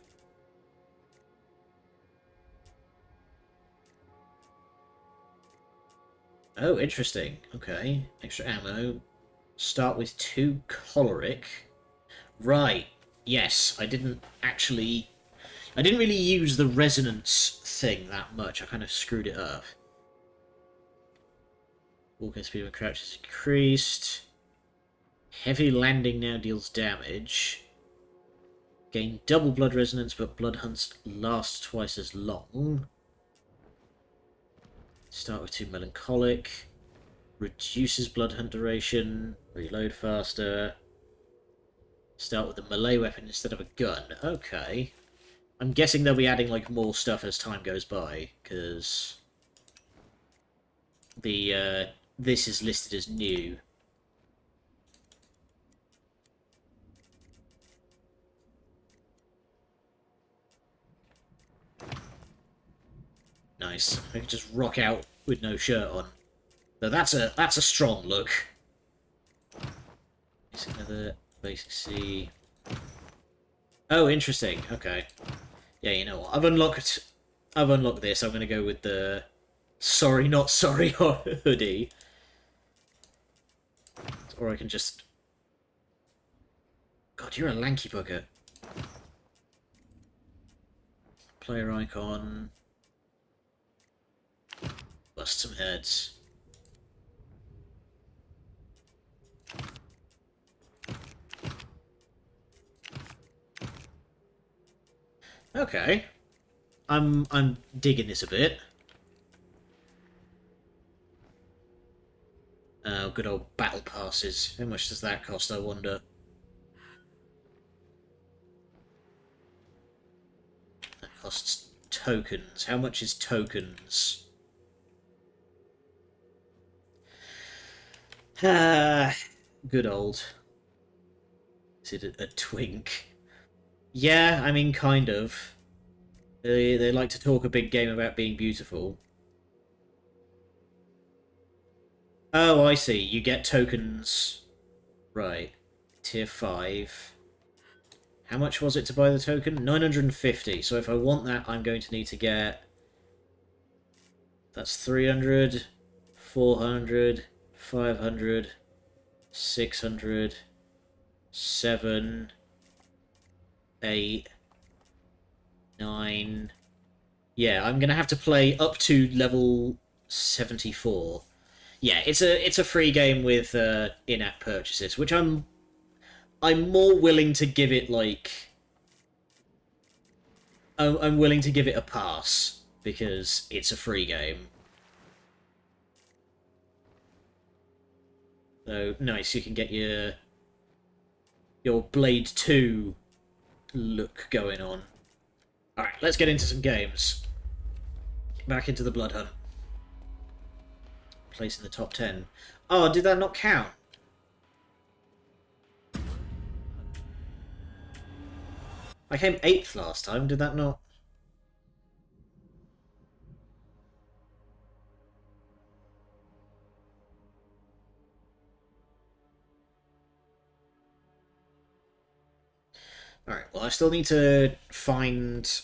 Oh, interesting. Okay. Extra ammo. Start with 2 choleric. Right. Yes, I didn't really use the resonance thing that much. I kind of screwed it up. Walking speed when crouch is increased. Heavy landing now deals damage. Gain double blood resonance, but blood hunts last twice as long. Start with 2 melancholic. Reduces blood hunt duration. Reload faster. Start with a melee weapon instead of a gun. Okay. I'm guessing they'll be adding like more stuff as time goes by, because the this is listed as new. Nice. I can just rock out with no shirt on. Though that's a strong look. Is another basic C. Oh, interesting. Okay. Yeah, you know what? I've unlocked this. I'm gonna go with the sorry not sorry hoodie. Or I can just... God, you're a lanky bugger. Player icon. Bust some heads. Okay. I'm digging this a bit. Oh, good old battle passes. How much does that cost, I wonder? That costs tokens. How much is tokens? Good old. Is it a twink? Yeah, I mean, kind of. They like to talk a big game about being beautiful. Oh, I see. You get tokens. Right. Tier 5. How much was it to buy the token? 950. So if I want that, I'm going to need to get... That's 300, 400, 500, 600, 7, 8, 9... Yeah, I'm going to have to play up to level 74. Yeah, it's a free game with in-app purchases, which I'm more willing to give it, like... I'm willing to give it a pass, because it's a free game. So, nice, you can get your Blade 2 look going on. Alright, let's get into some games. Back into the Blood Hunt. Place in the top 10. Oh, did that not count? I came 8th last time, did that not? Alright, well I still need to find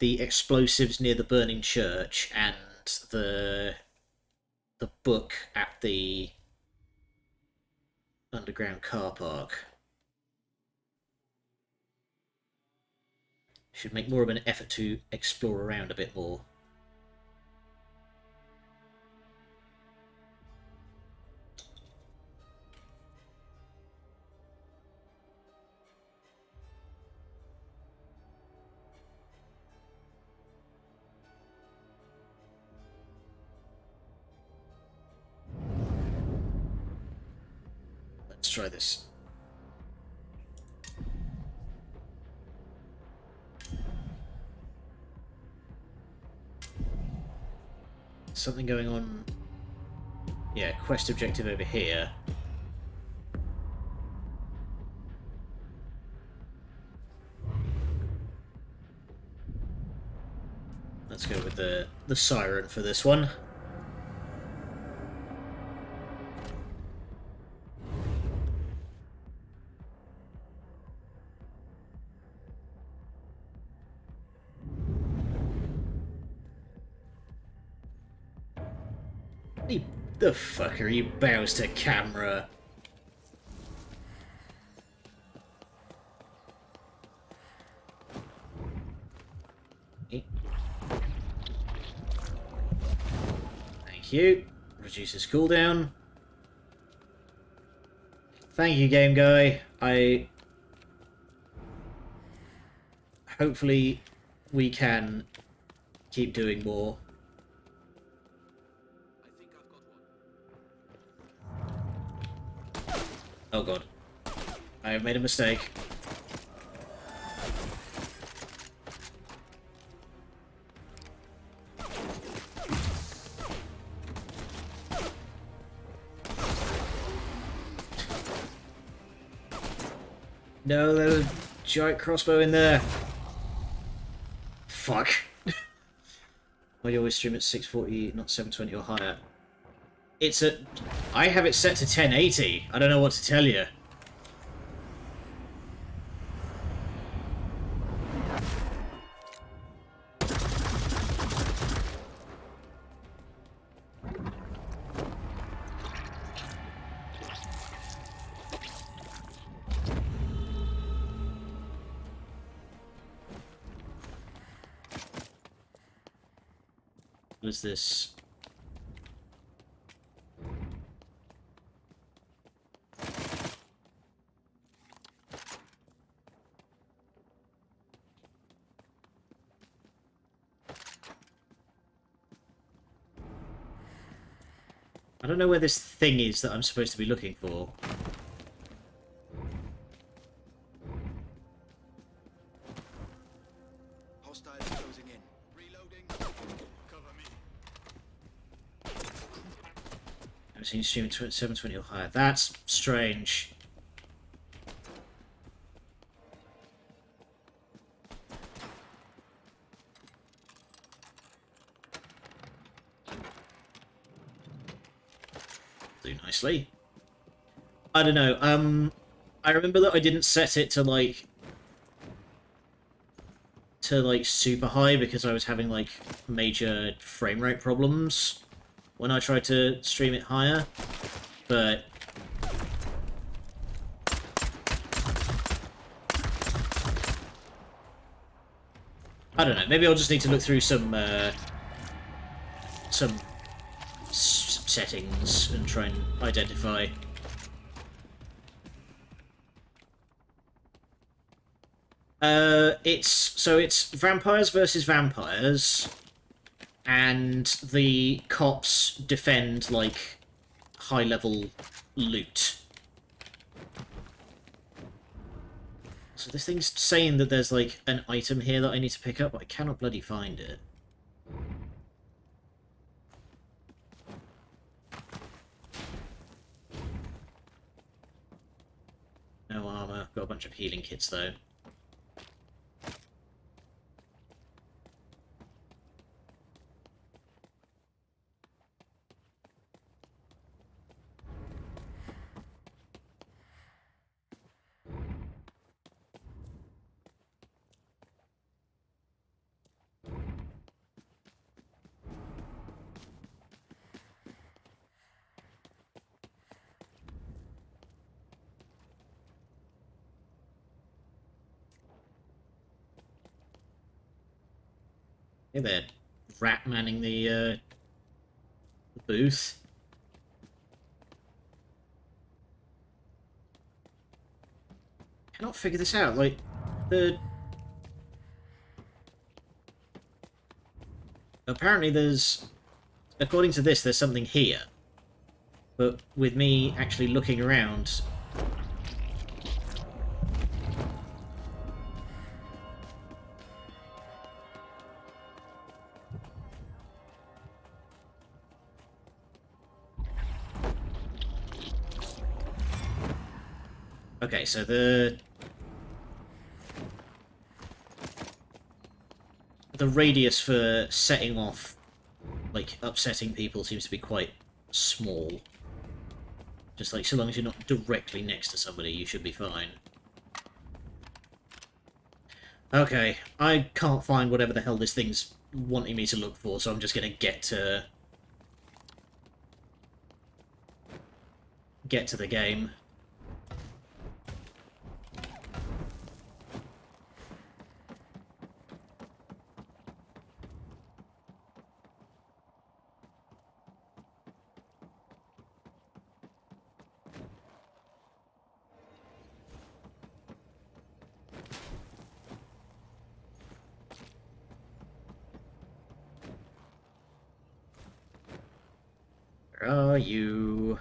the explosives near the burning church and the book at the underground car park. Should make more of an effort to explore around a bit more. Let's try this. Something going on. Yeah, quest objective over here. Let's go with the siren for this one. The fuck are you bows to camera? Thank you. Reduces cooldown. Thank you, game guy. Hopefully we can keep doing more. Oh god. I have made a mistake. No, there's a giant crossbow in there. Fuck. Why do you always stream at 640, not 720 or higher? It's at... I have it set to 1080. I don't know what to tell you. What is this? I don't know where this thing is that I'm supposed to be looking for. Hostiles closing in. Reloading. Cover me. I've seen stream 720 or higher. That's strange. Do nicely. I don't know. I remember that I didn't set it to, like, to like super high because I was having like major frame rate problems when I tried to stream it higher, but I don't know, maybe I'll just need to look through some settings and try and identify. It's vampires versus vampires, and the cops defend like high-level loot. So this thing's saying that there's like an item here that I need to pick up, but I cannot bloody find it. No armor. Got a bunch of healing kits though. Hey there, rat manning the booth. Cannot figure this out. Like apparently there's, according to this, there's something here, but with me actually looking around. Okay, so the radius for setting off, like, upsetting people seems to be quite small. Just, like, so long as you're not directly next to somebody, you should be fine. Okay, I can't find whatever the hell this thing's wanting me to look for, so I'm just gonna get to the game. Where are you?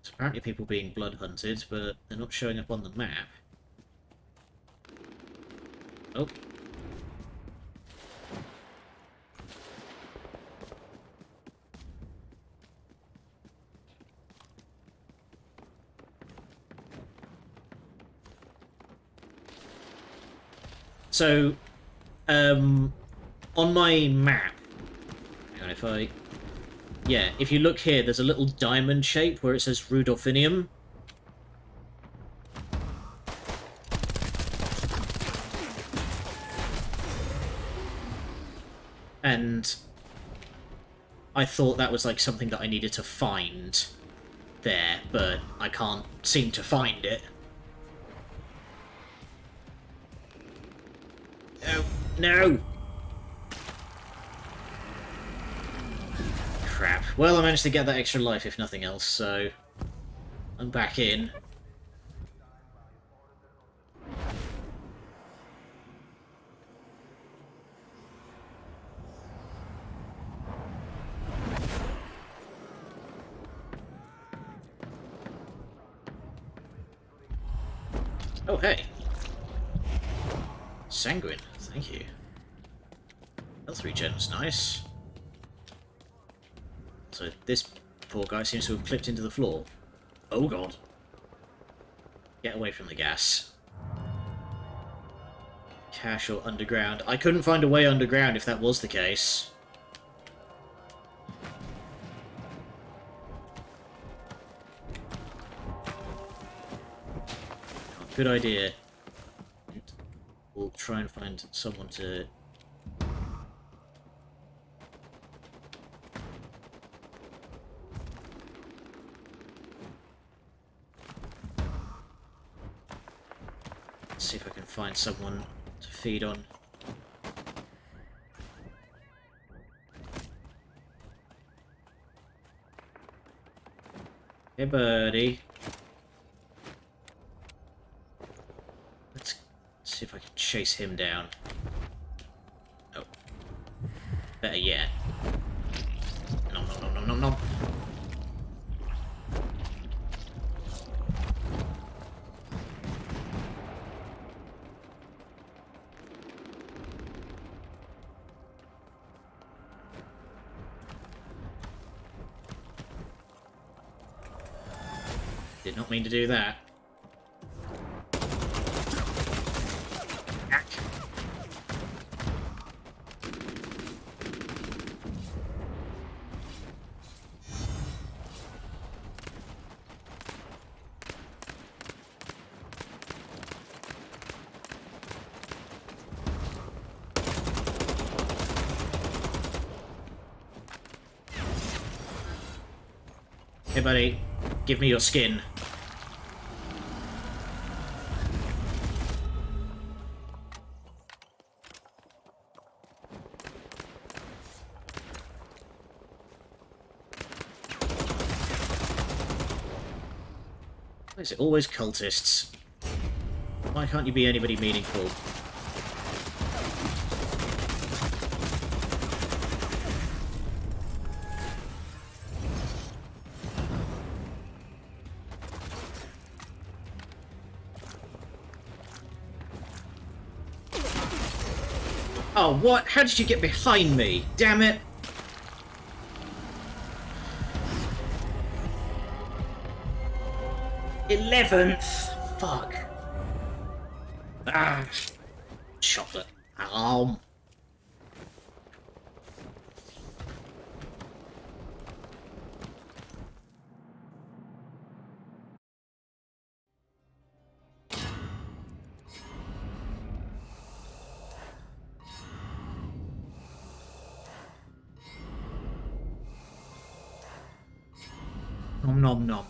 There's apparently people being blood hunted, but they're not showing up on the map. Oh. So, on my map, hang on, if I... Yeah, if you look here, there's a little diamond shape where it says Rudolphinium. And I thought that was like something that I needed to find there, but I can't seem to find it. No, no! Crap. Well, I managed to get that extra life, if nothing else, so I'm back in. Oh, hey. Sanguine, thank you. Health regen's nice. So this poor guy seems to have clipped into the floor. Oh god. Get away from the gas. Cache or underground. I couldn't find a way underground if that was the case. Good idea. will try and find someone to... see if I can find someone to feed on. Hey, buddy. Let's see if I can chase him down. Oh. Better yet. Nom nom nom nom nom nom. Did not mean to do that. Hey buddy, give me your skin. Why is it always cultists? Why can't you be anybody meaningful? Oh, what? How did you get behind me? Damn it! '11th! Fuck. Ah. Chocolate. Nom nom nom.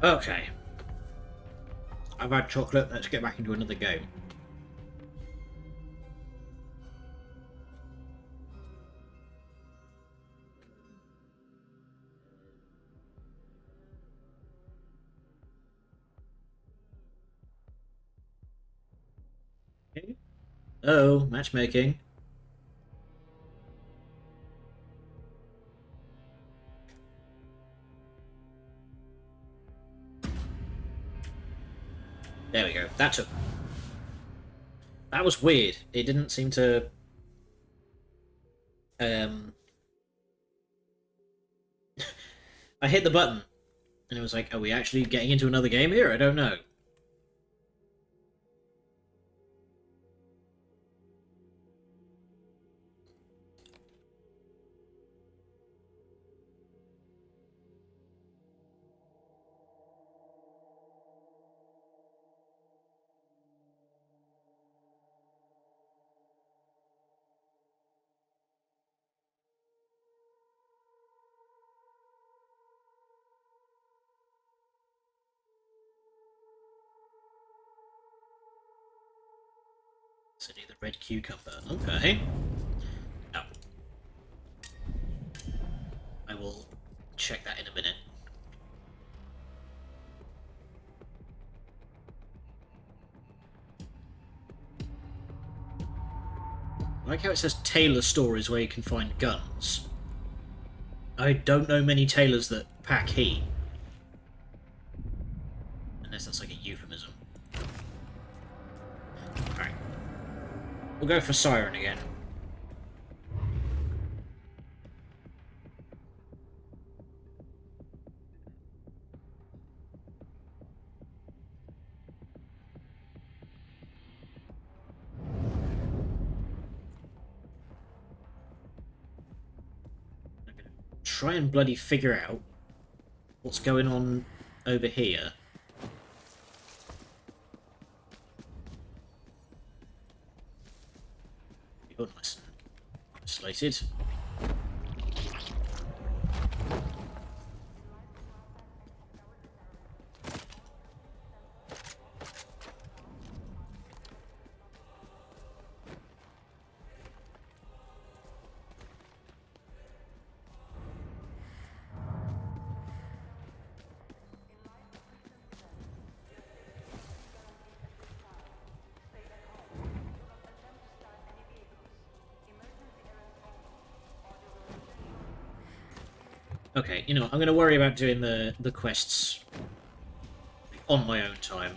Okay. I've had chocolate, let's get back into another game. Okay. Oh, matchmaking. There we go. That was weird. It didn't seem to I hit the button and it was like, are we actually getting into another game here? I don't know. So need the red cucumber. Okay. Oh. I will check that in a minute. I like how it says tailor stores where you can find guns. I don't know many tailors that pack heat. Unless that's like a euphemism. Alright. We'll go for Siren again. Try and bloody figure out what's going on over here. You're nice and isolated. Okay, you know what, I'm going to worry about doing the quests on my own time.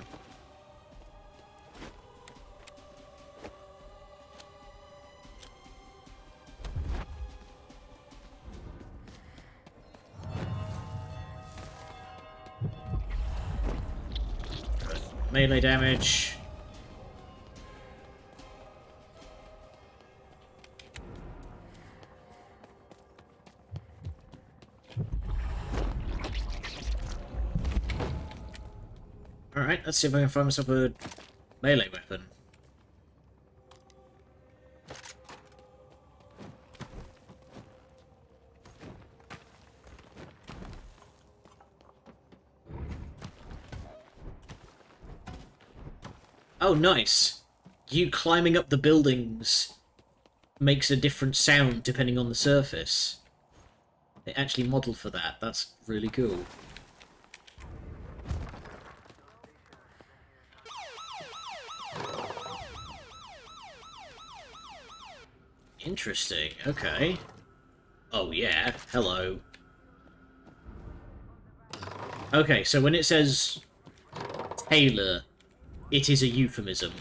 Melee damage. Alright, let's see if I can find myself a melee weapon. Oh, nice. You climbing up the buildings makes a different sound depending on the surface. They actually model for that. That's really cool. Interesting, okay. Oh yeah, hello. Okay, so when it says tailor, it is a euphemism.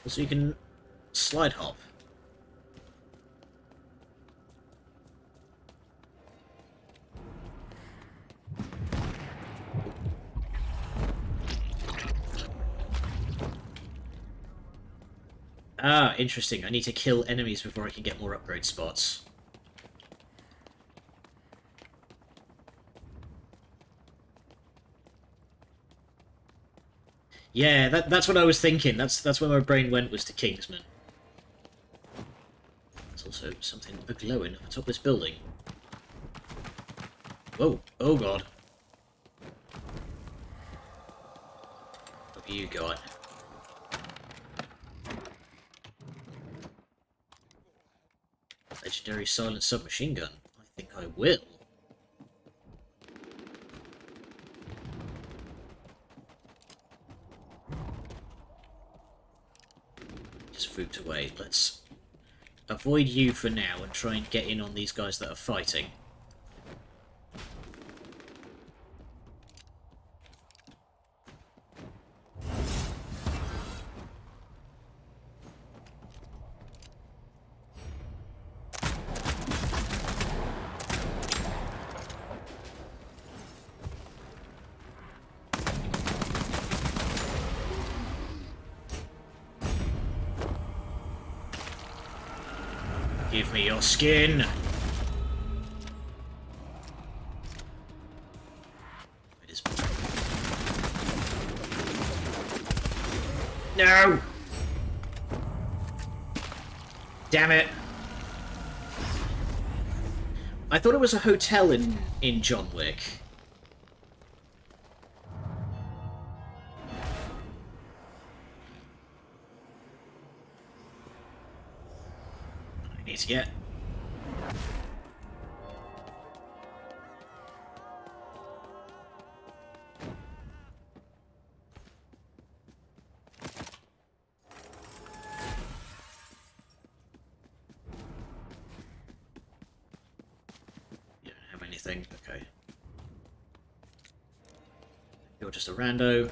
So you can slide hop. Ah, interesting. I need to kill enemies before I can get more upgrade spots. Yeah, that's what I was thinking. That's where my brain went, was to Kingsman. There's also something glowing up atop this building. Whoa, oh god. What have you got? Legendary silent submachine gun. I think I will. Just fooped away. Let's avoid you for now and try and get in on these guys that are fighting. Give me your skin! It is... No! Damn it! I thought it was a hotel in John Wick. I need to get... anything. Okay. You're just a rando.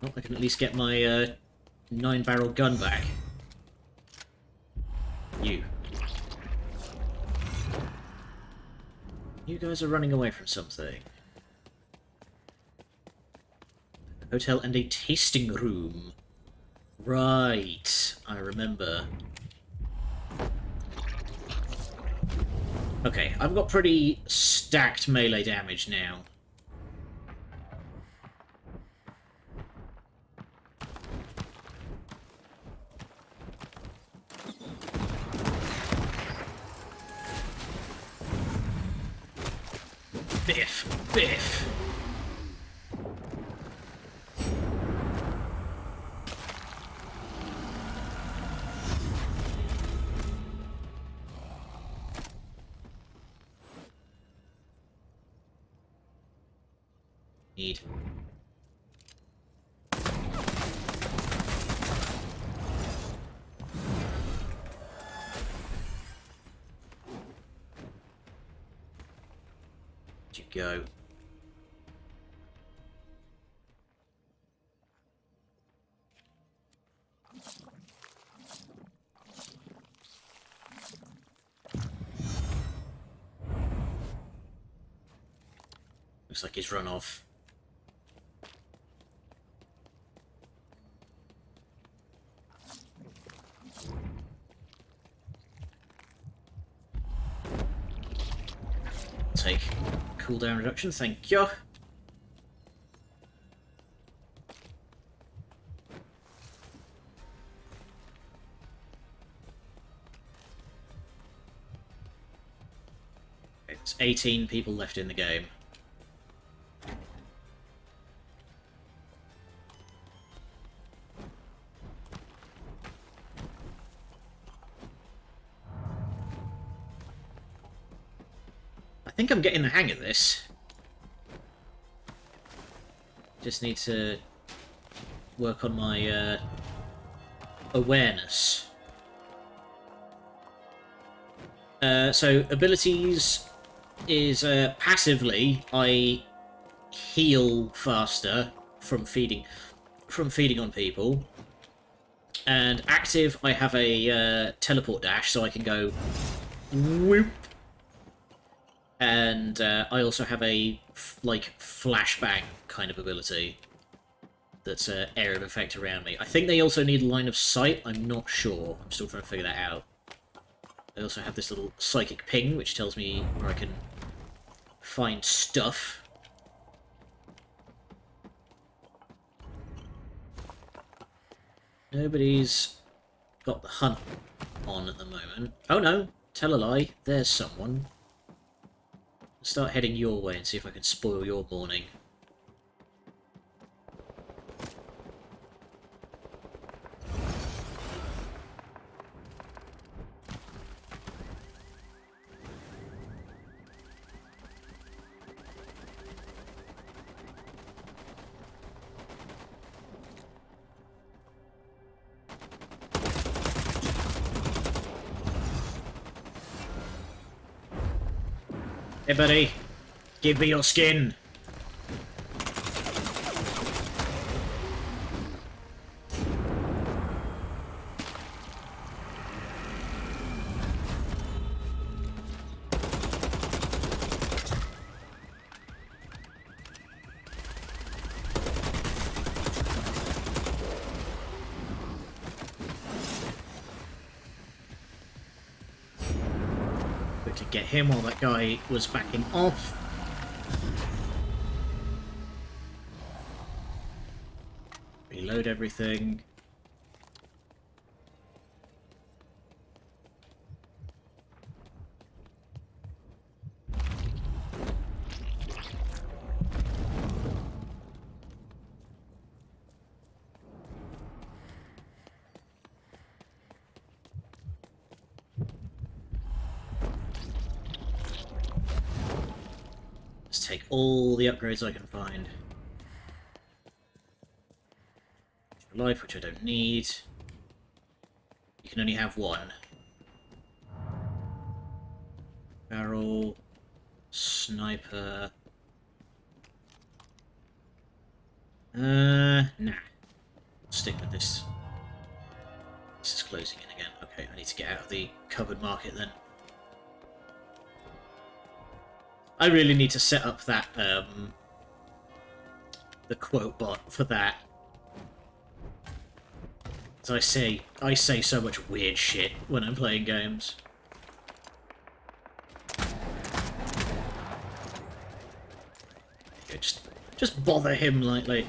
Well, I can at least get my 9-barrel gun back. You. You guys are running away from something. Hotel and a tasting room. Right. I remember. Okay, I've got pretty stacked melee damage now. Biff! Biff! Need. You go. Looks like he's run off. Take cooldown reduction, thank you. It's 18 people left in the game. I think I'm getting the hang of this. Just need to work on my awareness. So abilities is passively I heal faster from feeding on people, and active I have a teleport dash, so I can go whoop. And I also have a like flashbang kind of ability that's area of effect around me. I think they also need line of sight. I'm not sure. I'm still trying to figure that out. I also have this little psychic ping, which tells me where I can find stuff. Nobody's got the hunt on at the moment. Oh no, tell a lie. There's someone. Start heading your way and see if I can spoil your morning. Hey buddy, give me your skin. To get him while that guy was backing off. Reload everything. Let's take all the upgrades I can find. Life, which I don't need. You can only have one. barrel, sniper. Nah. Stick with this. This is closing in again. Okay, I need to get out of the covered market then. I really need to set up that, the quote bot for that. As I say so much weird shit when I'm playing games. Okay, just bother him lightly.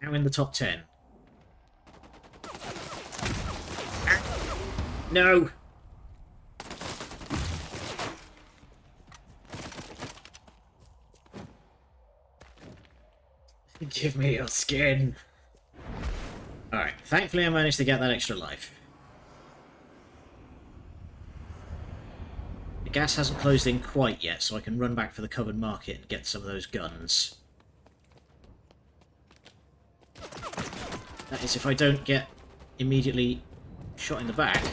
Now in the top 10. No! Give me your skin! Alright, thankfully I managed to get that extra life. The gas hasn't closed in quite yet, so I can run back for the covered market and get some of those guns. That is, if I don't get immediately shot in the back.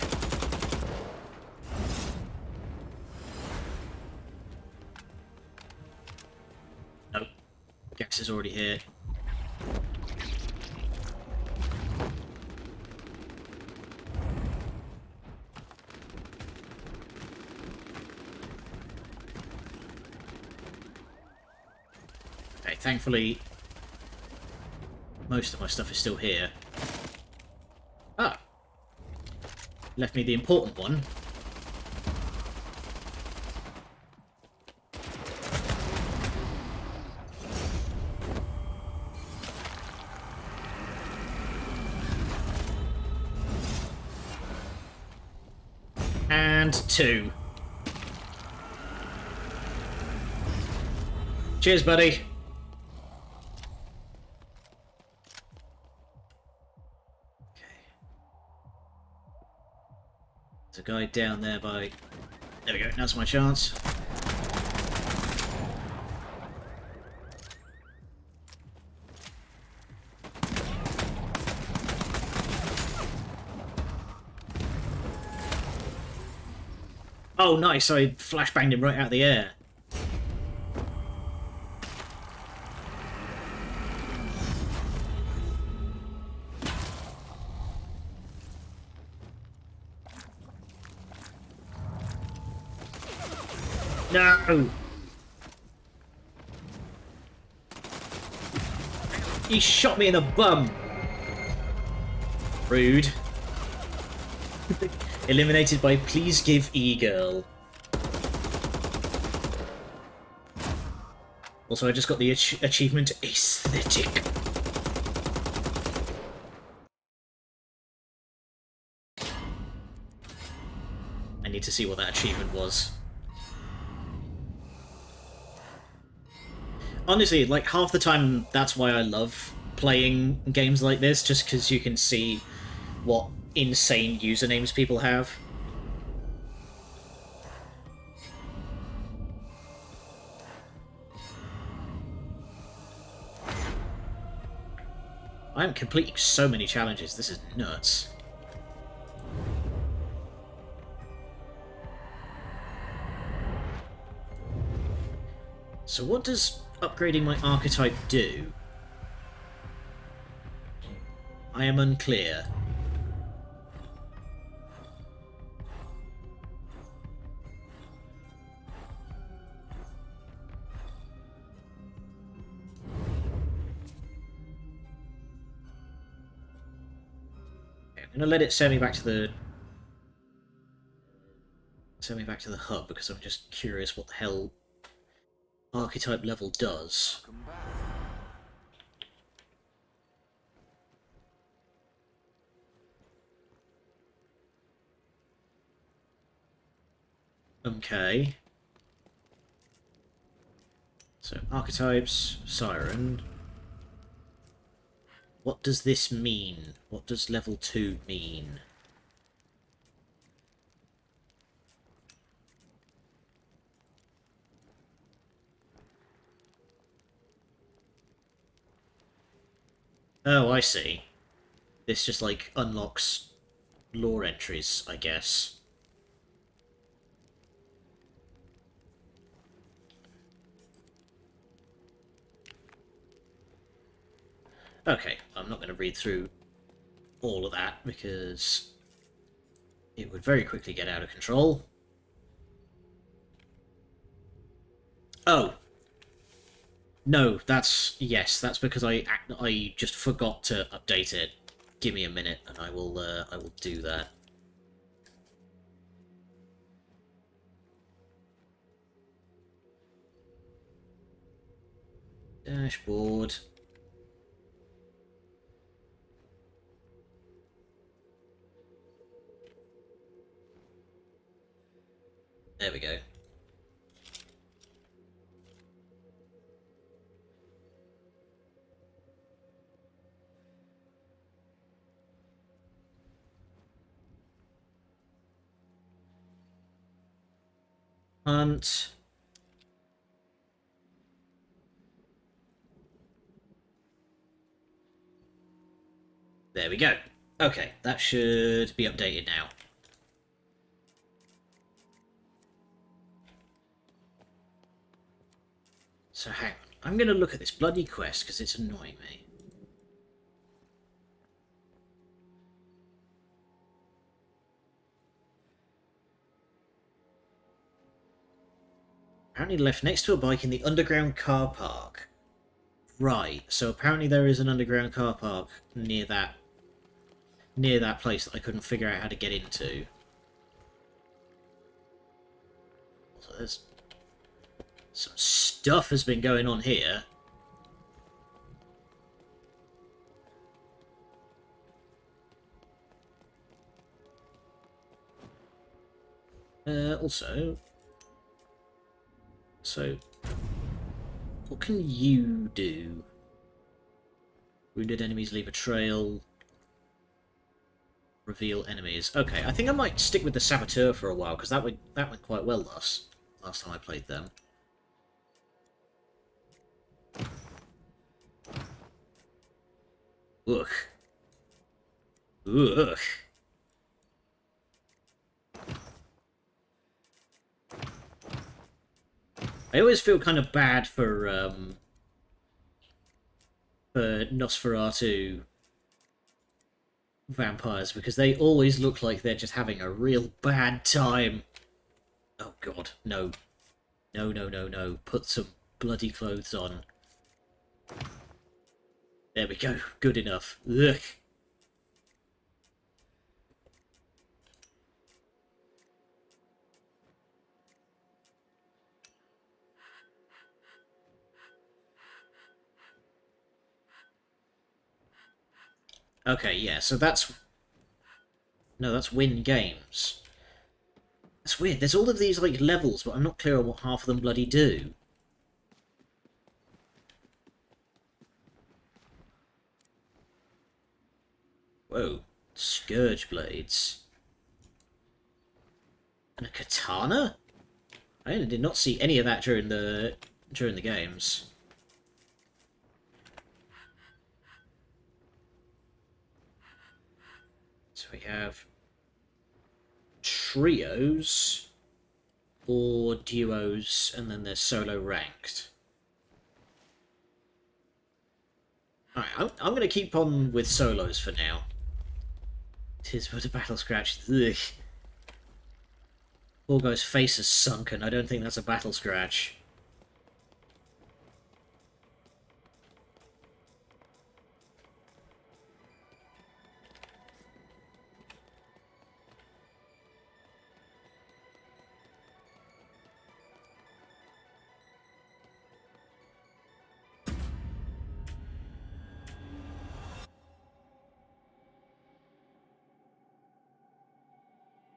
Nope. Gas is already here. Okay, thankfully most of my stuff is still here. Ah! Left me the important one. And 2. Cheers, buddy. There's a guy down there by... There we go, now's my chance. Oh, nice, I flashbanged him right out of the air. No! He shot me in the bum! Rude. Eliminated by Please Give E-Girl. Also, I just got the achievement Aesthetic. I need to see what that achievement was. Honestly, like, half the time, that's why I love playing games like this, just because you can see what insane usernames people have. I'm completing so many challenges, this is nuts. So what does upgrading my archetype do? I am unclear. Okay, I'm gonna let it send me back to the hub because I'm just curious what the hell archetype level does. Okay. So, archetypes, Siren. What does this mean? What does level 2 mean? Oh, I see. This just, like, unlocks lore entries, I guess. Okay, I'm not going to read through all of that, because it would very quickly get out of control. Oh! No, yes, that's because I just forgot to update it. Give me a minute, and I will do that. Dashboard. There we go. Hunt. There we go. Okay, that should be updated now. So hang on. I'm going to look at this bloody quest because it's annoying me. Apparently left next to a bike in the underground car park. Right, so apparently there is an underground car park near that place that I couldn't figure out how to get into. So there's some stuff has been going on here. Also, so what can you do? Wounded enemies leave a trail. Reveal enemies. Okay, I think I might stick with the Saboteur for a while, because that went quite well last time I played them. Ugh. Ugh. I always feel kind of bad for Nosferatu vampires, because they always look like they're just having a real bad time. Oh god, no. No, no, no, no. Put some bloody clothes on. There we go. Good enough. Ugh. Okay, yeah, so that's... No, that's Win Games. That's weird. There's all of these, like, levels, but I'm not clear on what half of them bloody do. Whoa. Scourge blades. And a katana? I did not see any of that during the games. So we have trios or duos, and then there's solo ranked. Alright, I'm going to keep on with solos for now. Tis but a battle scratch. Ugh. Poor guy's face is sunken. I don't think that's a battle scratch.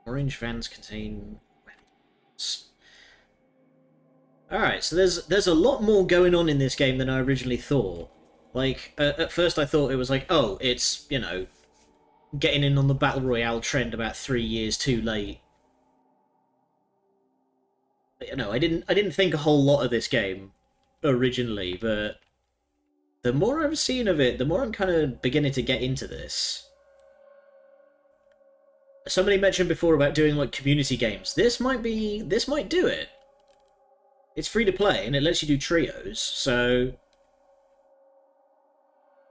Orange vans contain weapons. Alright, so there's a lot more going on in this game than I originally thought. Like, at first I thought it was like, oh, it's, you know, getting in on the Battle Royale trend about 3 years too late. But, you know, I didn't think a whole lot of this game originally, but The more I've seen of it, the more I'm kind of beginning to get into this. Somebody mentioned before about doing like community games. This might do it. It's free to play and it lets you do trios, so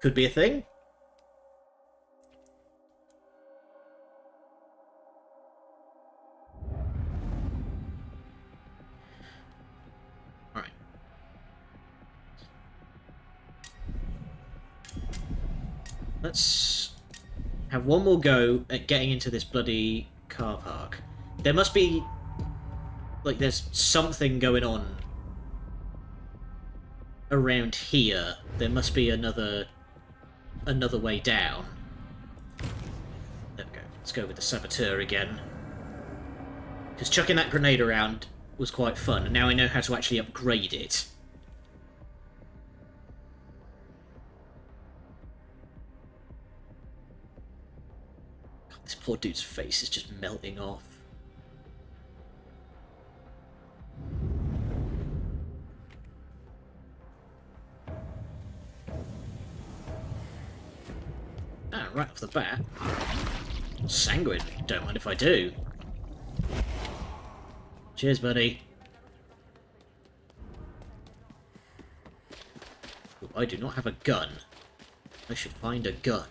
could be a thing. All right. Let's have one more go at getting into this bloody car park. There must be... like, there's something going on around here. There must be another way down. There we go. Let's go with the saboteur again. Because chucking that grenade around was quite fun, and now I know how to actually upgrade it. God, this poor dude's face is just melting off. Ah, right off the bat. Sanguine. Don't mind if I do. Cheers, buddy. Ooh, I do not have a gun. I should find a gun.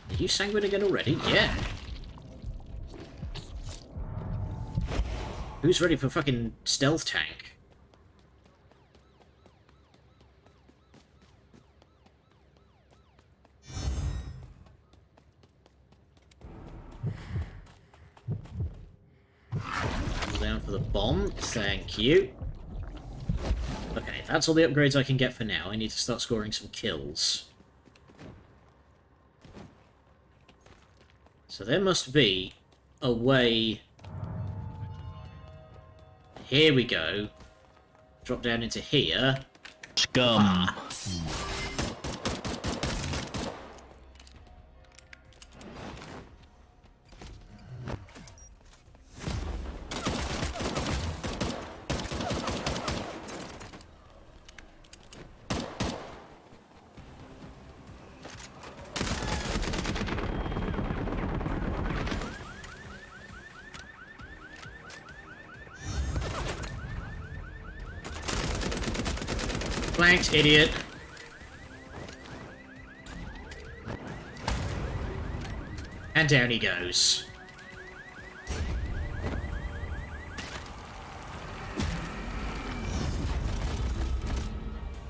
Are you sanguine again already? Yeah. Who's ready for fucking stealth tank? Down for the bomb. Thank you. Okay, that's all the upgrades I can get for now. I need to start scoring some kills. So there must be a way... Here we go. Drop down into here. Scum. Ah. Flanked, idiot. And down he goes.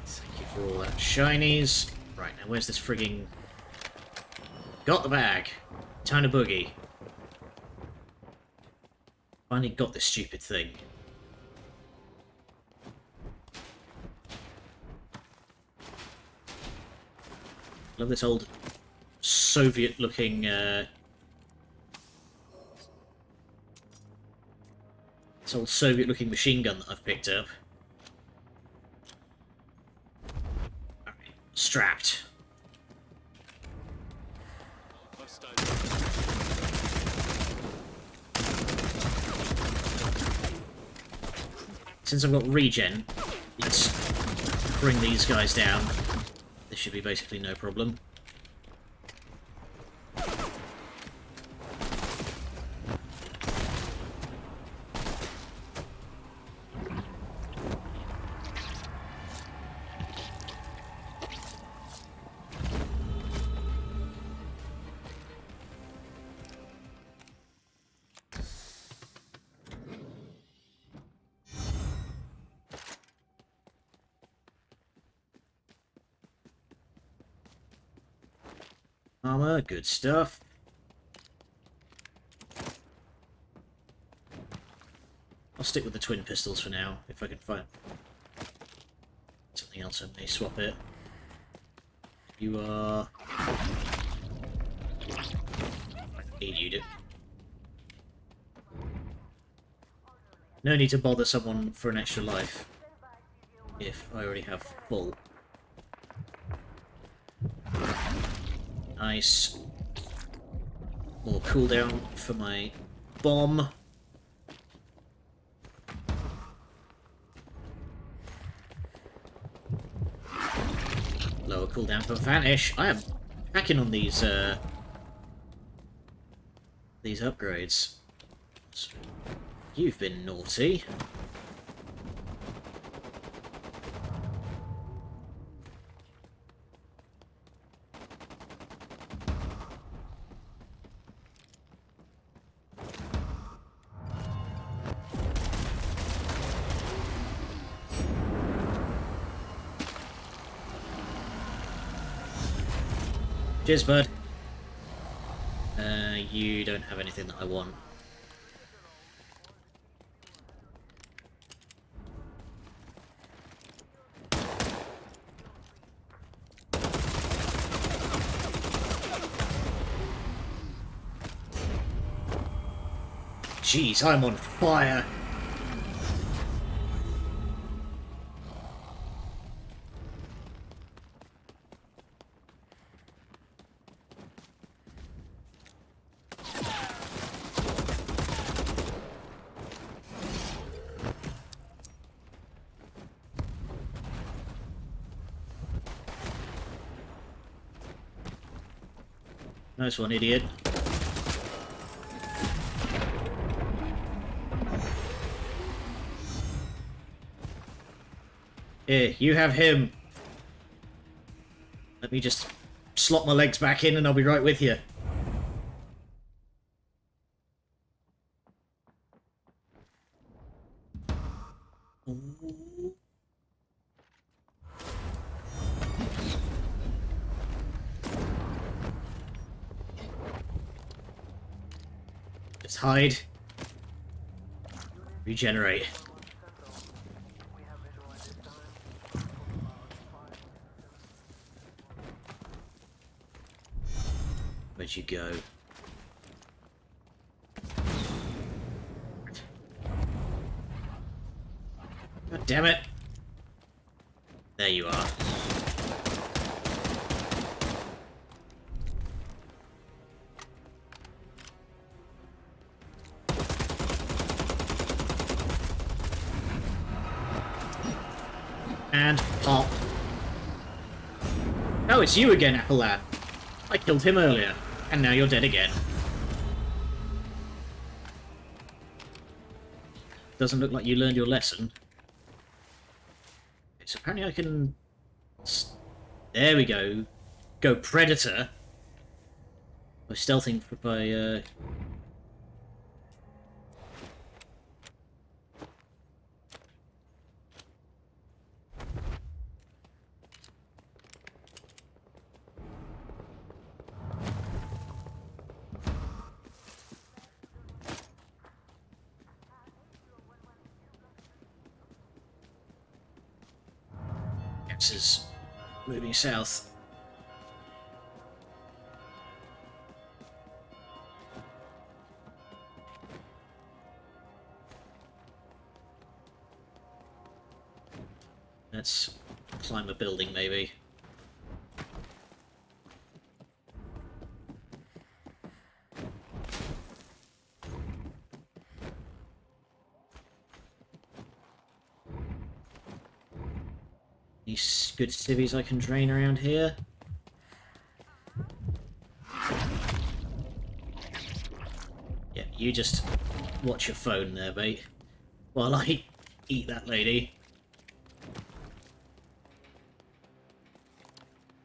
Thank you for all that shinies. Right, now where's this frigging... Got the bag. Time to boogie. Finally got this stupid thing. Love this old Soviet-looking, this old Soviet-looking machine gun that I've picked up. Alright, strapped. Since I've got regen, let's bring these guys down. This should be basically no problem. Armor, good stuff. I'll stick with the twin pistols for now, if I can find something else I may swap it. You are... I need you to... No need to bother someone for an extra life, if I already have full. Nice. More cooldown for my bomb. Lower cooldown for Vanish. I am hacking on these upgrades. You've been naughty. Cheers, bud. You don't have anything that I want. Jeez, I'm on fire. Nice one, idiot. Here, you have him. Let me just slot my legs back in and I'll be right with you. Just hide. Regenerate. Where'd you go? God damn it! There you are. And pop. Oh, it's you again, Appleland. I killed him earlier, and now you're dead again. Doesn't look like you learned your lesson. Okay, so apparently I can... There we go. Go Predator. By stealthing by... X is moving south. Let's climb a building, maybe. Any good civvies I can drain around here? Yeah, you just watch your phone there, mate. While I eat that lady.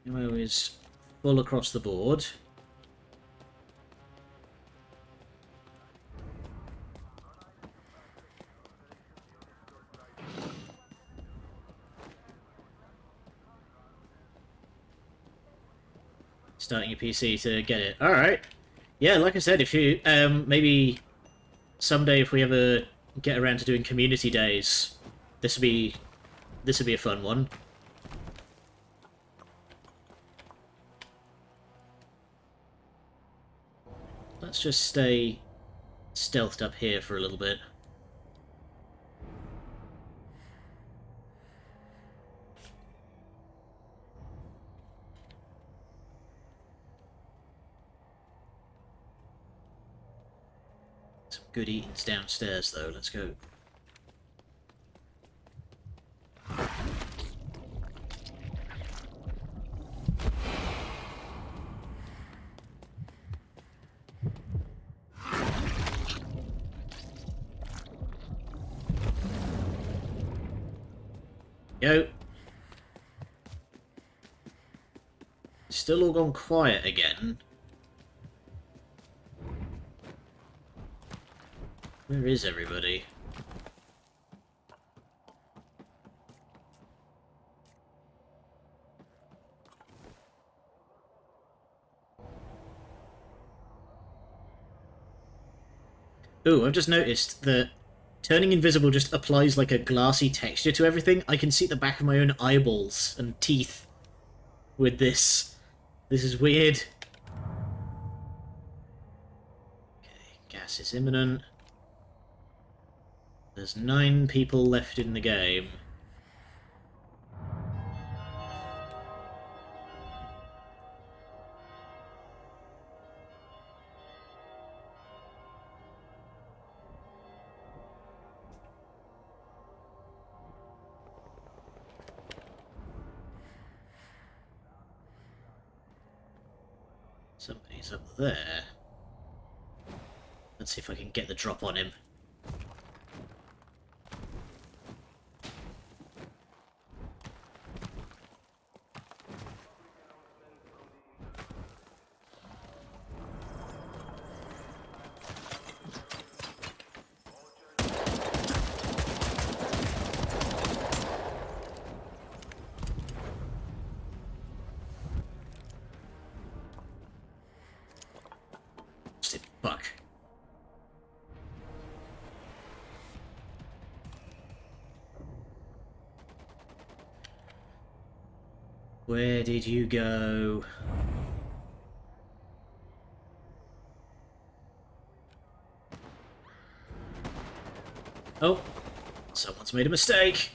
Ammo is full across the board. Starting your PC to get it. Alright. Yeah, like I said, if you, maybe someday if we ever get around to doing community days, this would be a fun one. Let's just stay stealthed up here for a little bit. Some good eatings downstairs, though. Let's go. Go. Still all gone quiet again. Where is everybody? Ooh, I've just noticed that turning invisible just applies like a glassy texture to everything. I can see the back of my own eyeballs and teeth with this. This is weird. Okay, gas is imminent. There's 9 people left in the game. Somebody's up there. Let's see if I can get the drop on him. Fuck. Where did you go? Oh, someone's made a mistake.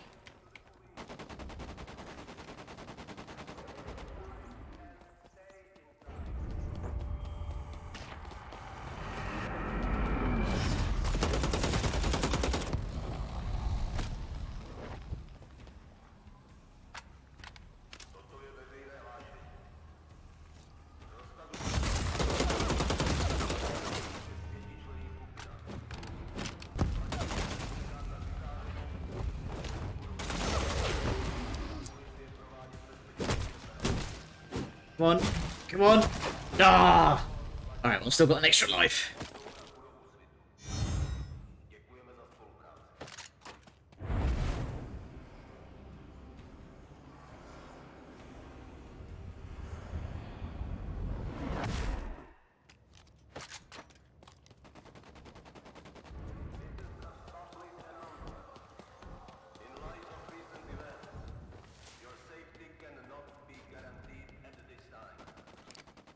Come on. Come on. Ah! Alright, well, I've still got an extra life.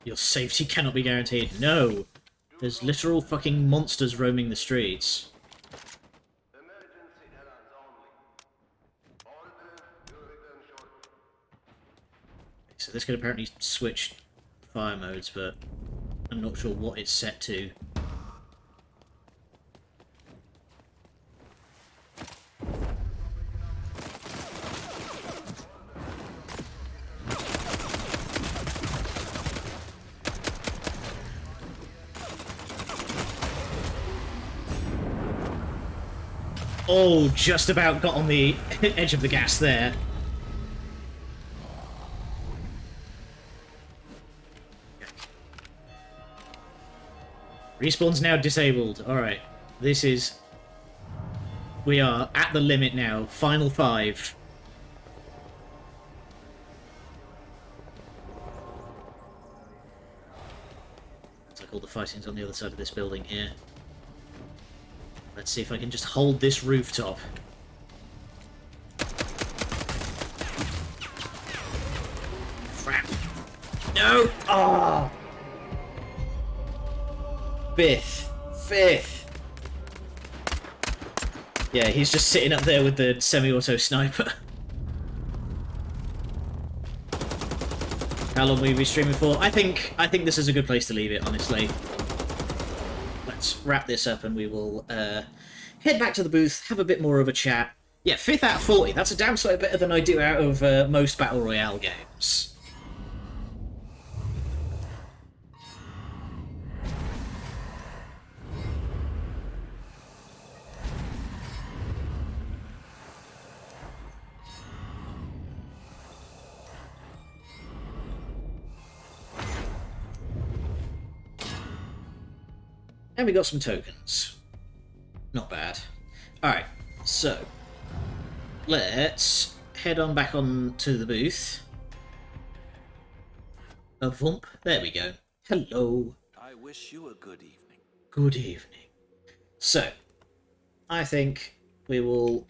Your safety cannot be guaranteed. No! There's literal fucking monsters roaming the streets. So this could apparently switch fire modes, but I'm not sure what it's set to. Oh, just about got on the edge of the gas there. Respawn's now disabled. Alright. This is... We are at the limit now. Final 5. Looks like all the fighting's on the other side of this building here. Let's see if I can just hold this rooftop. Crap. No! Oh! 5th. Yeah, he's just sitting up there with the semi-auto sniper. How long will we be streaming for? I think this is a good place to leave it, honestly. Like, that wrap this up, and we will head back to the booth, have a bit more of a chat. Yeah, 5th out of 40. That's a damn sight better than I do out of most Battle Royale games. And we got some tokens. Not bad. Alright, so let's head on back on to the booth. A vump. There we go. Hello. I wish you a good evening. Good evening. So, I think we will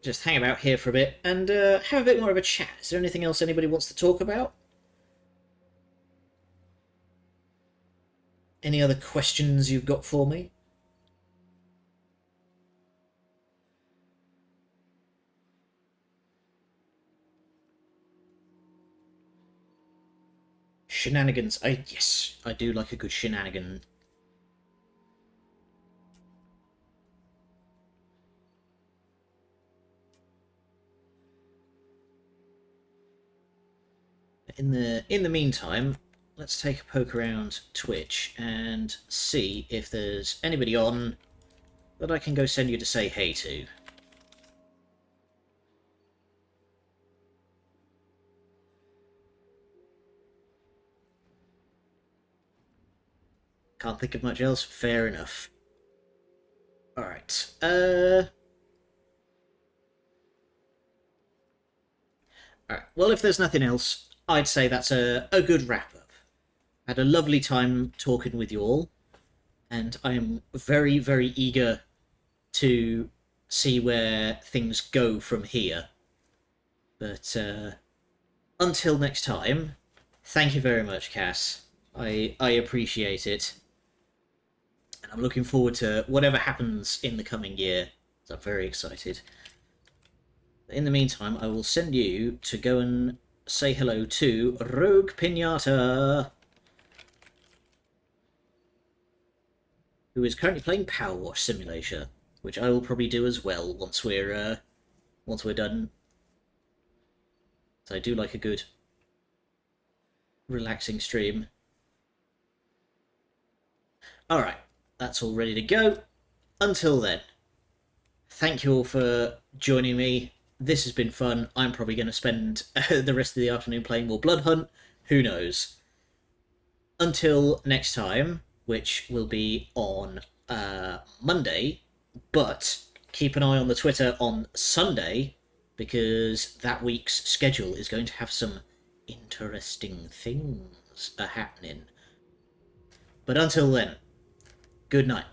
just hang about here for a bit and have a bit more of a chat. Is there anything else anybody wants to talk about? Any other questions you've got for me? Shenanigans. Yes, I do like a good shenanigan. In the meantime, let's take a poke around Twitch and see if there's anybody on that I can go send you to say hey to. Can't think of much else. Fair enough. Alright. Alright, well, if there's nothing else, I'd say that's a good wrap-up. Had a lovely time talking with you all, and I am very, very eager to see where things go from here. But until next time, thank you very much, Cass. I appreciate it. And I'm looking forward to whatever happens in the coming year. So I'm very excited. In the meantime, I will send you to go and say hello to Rogue Pinata, who is currently playing Power Wash Simulator, which I will probably do as well once we're done. So I do like a good relaxing stream. Alright, that's all ready to go. Until then, thank you all for joining me. This has been fun. I'm probably going to spend the rest of the afternoon playing more Blood Hunt. Who knows? Until next time, which will be on Monday, but keep an eye on the Twitter on Sunday, because that week's schedule is going to have some interesting things happening. But until then, good night.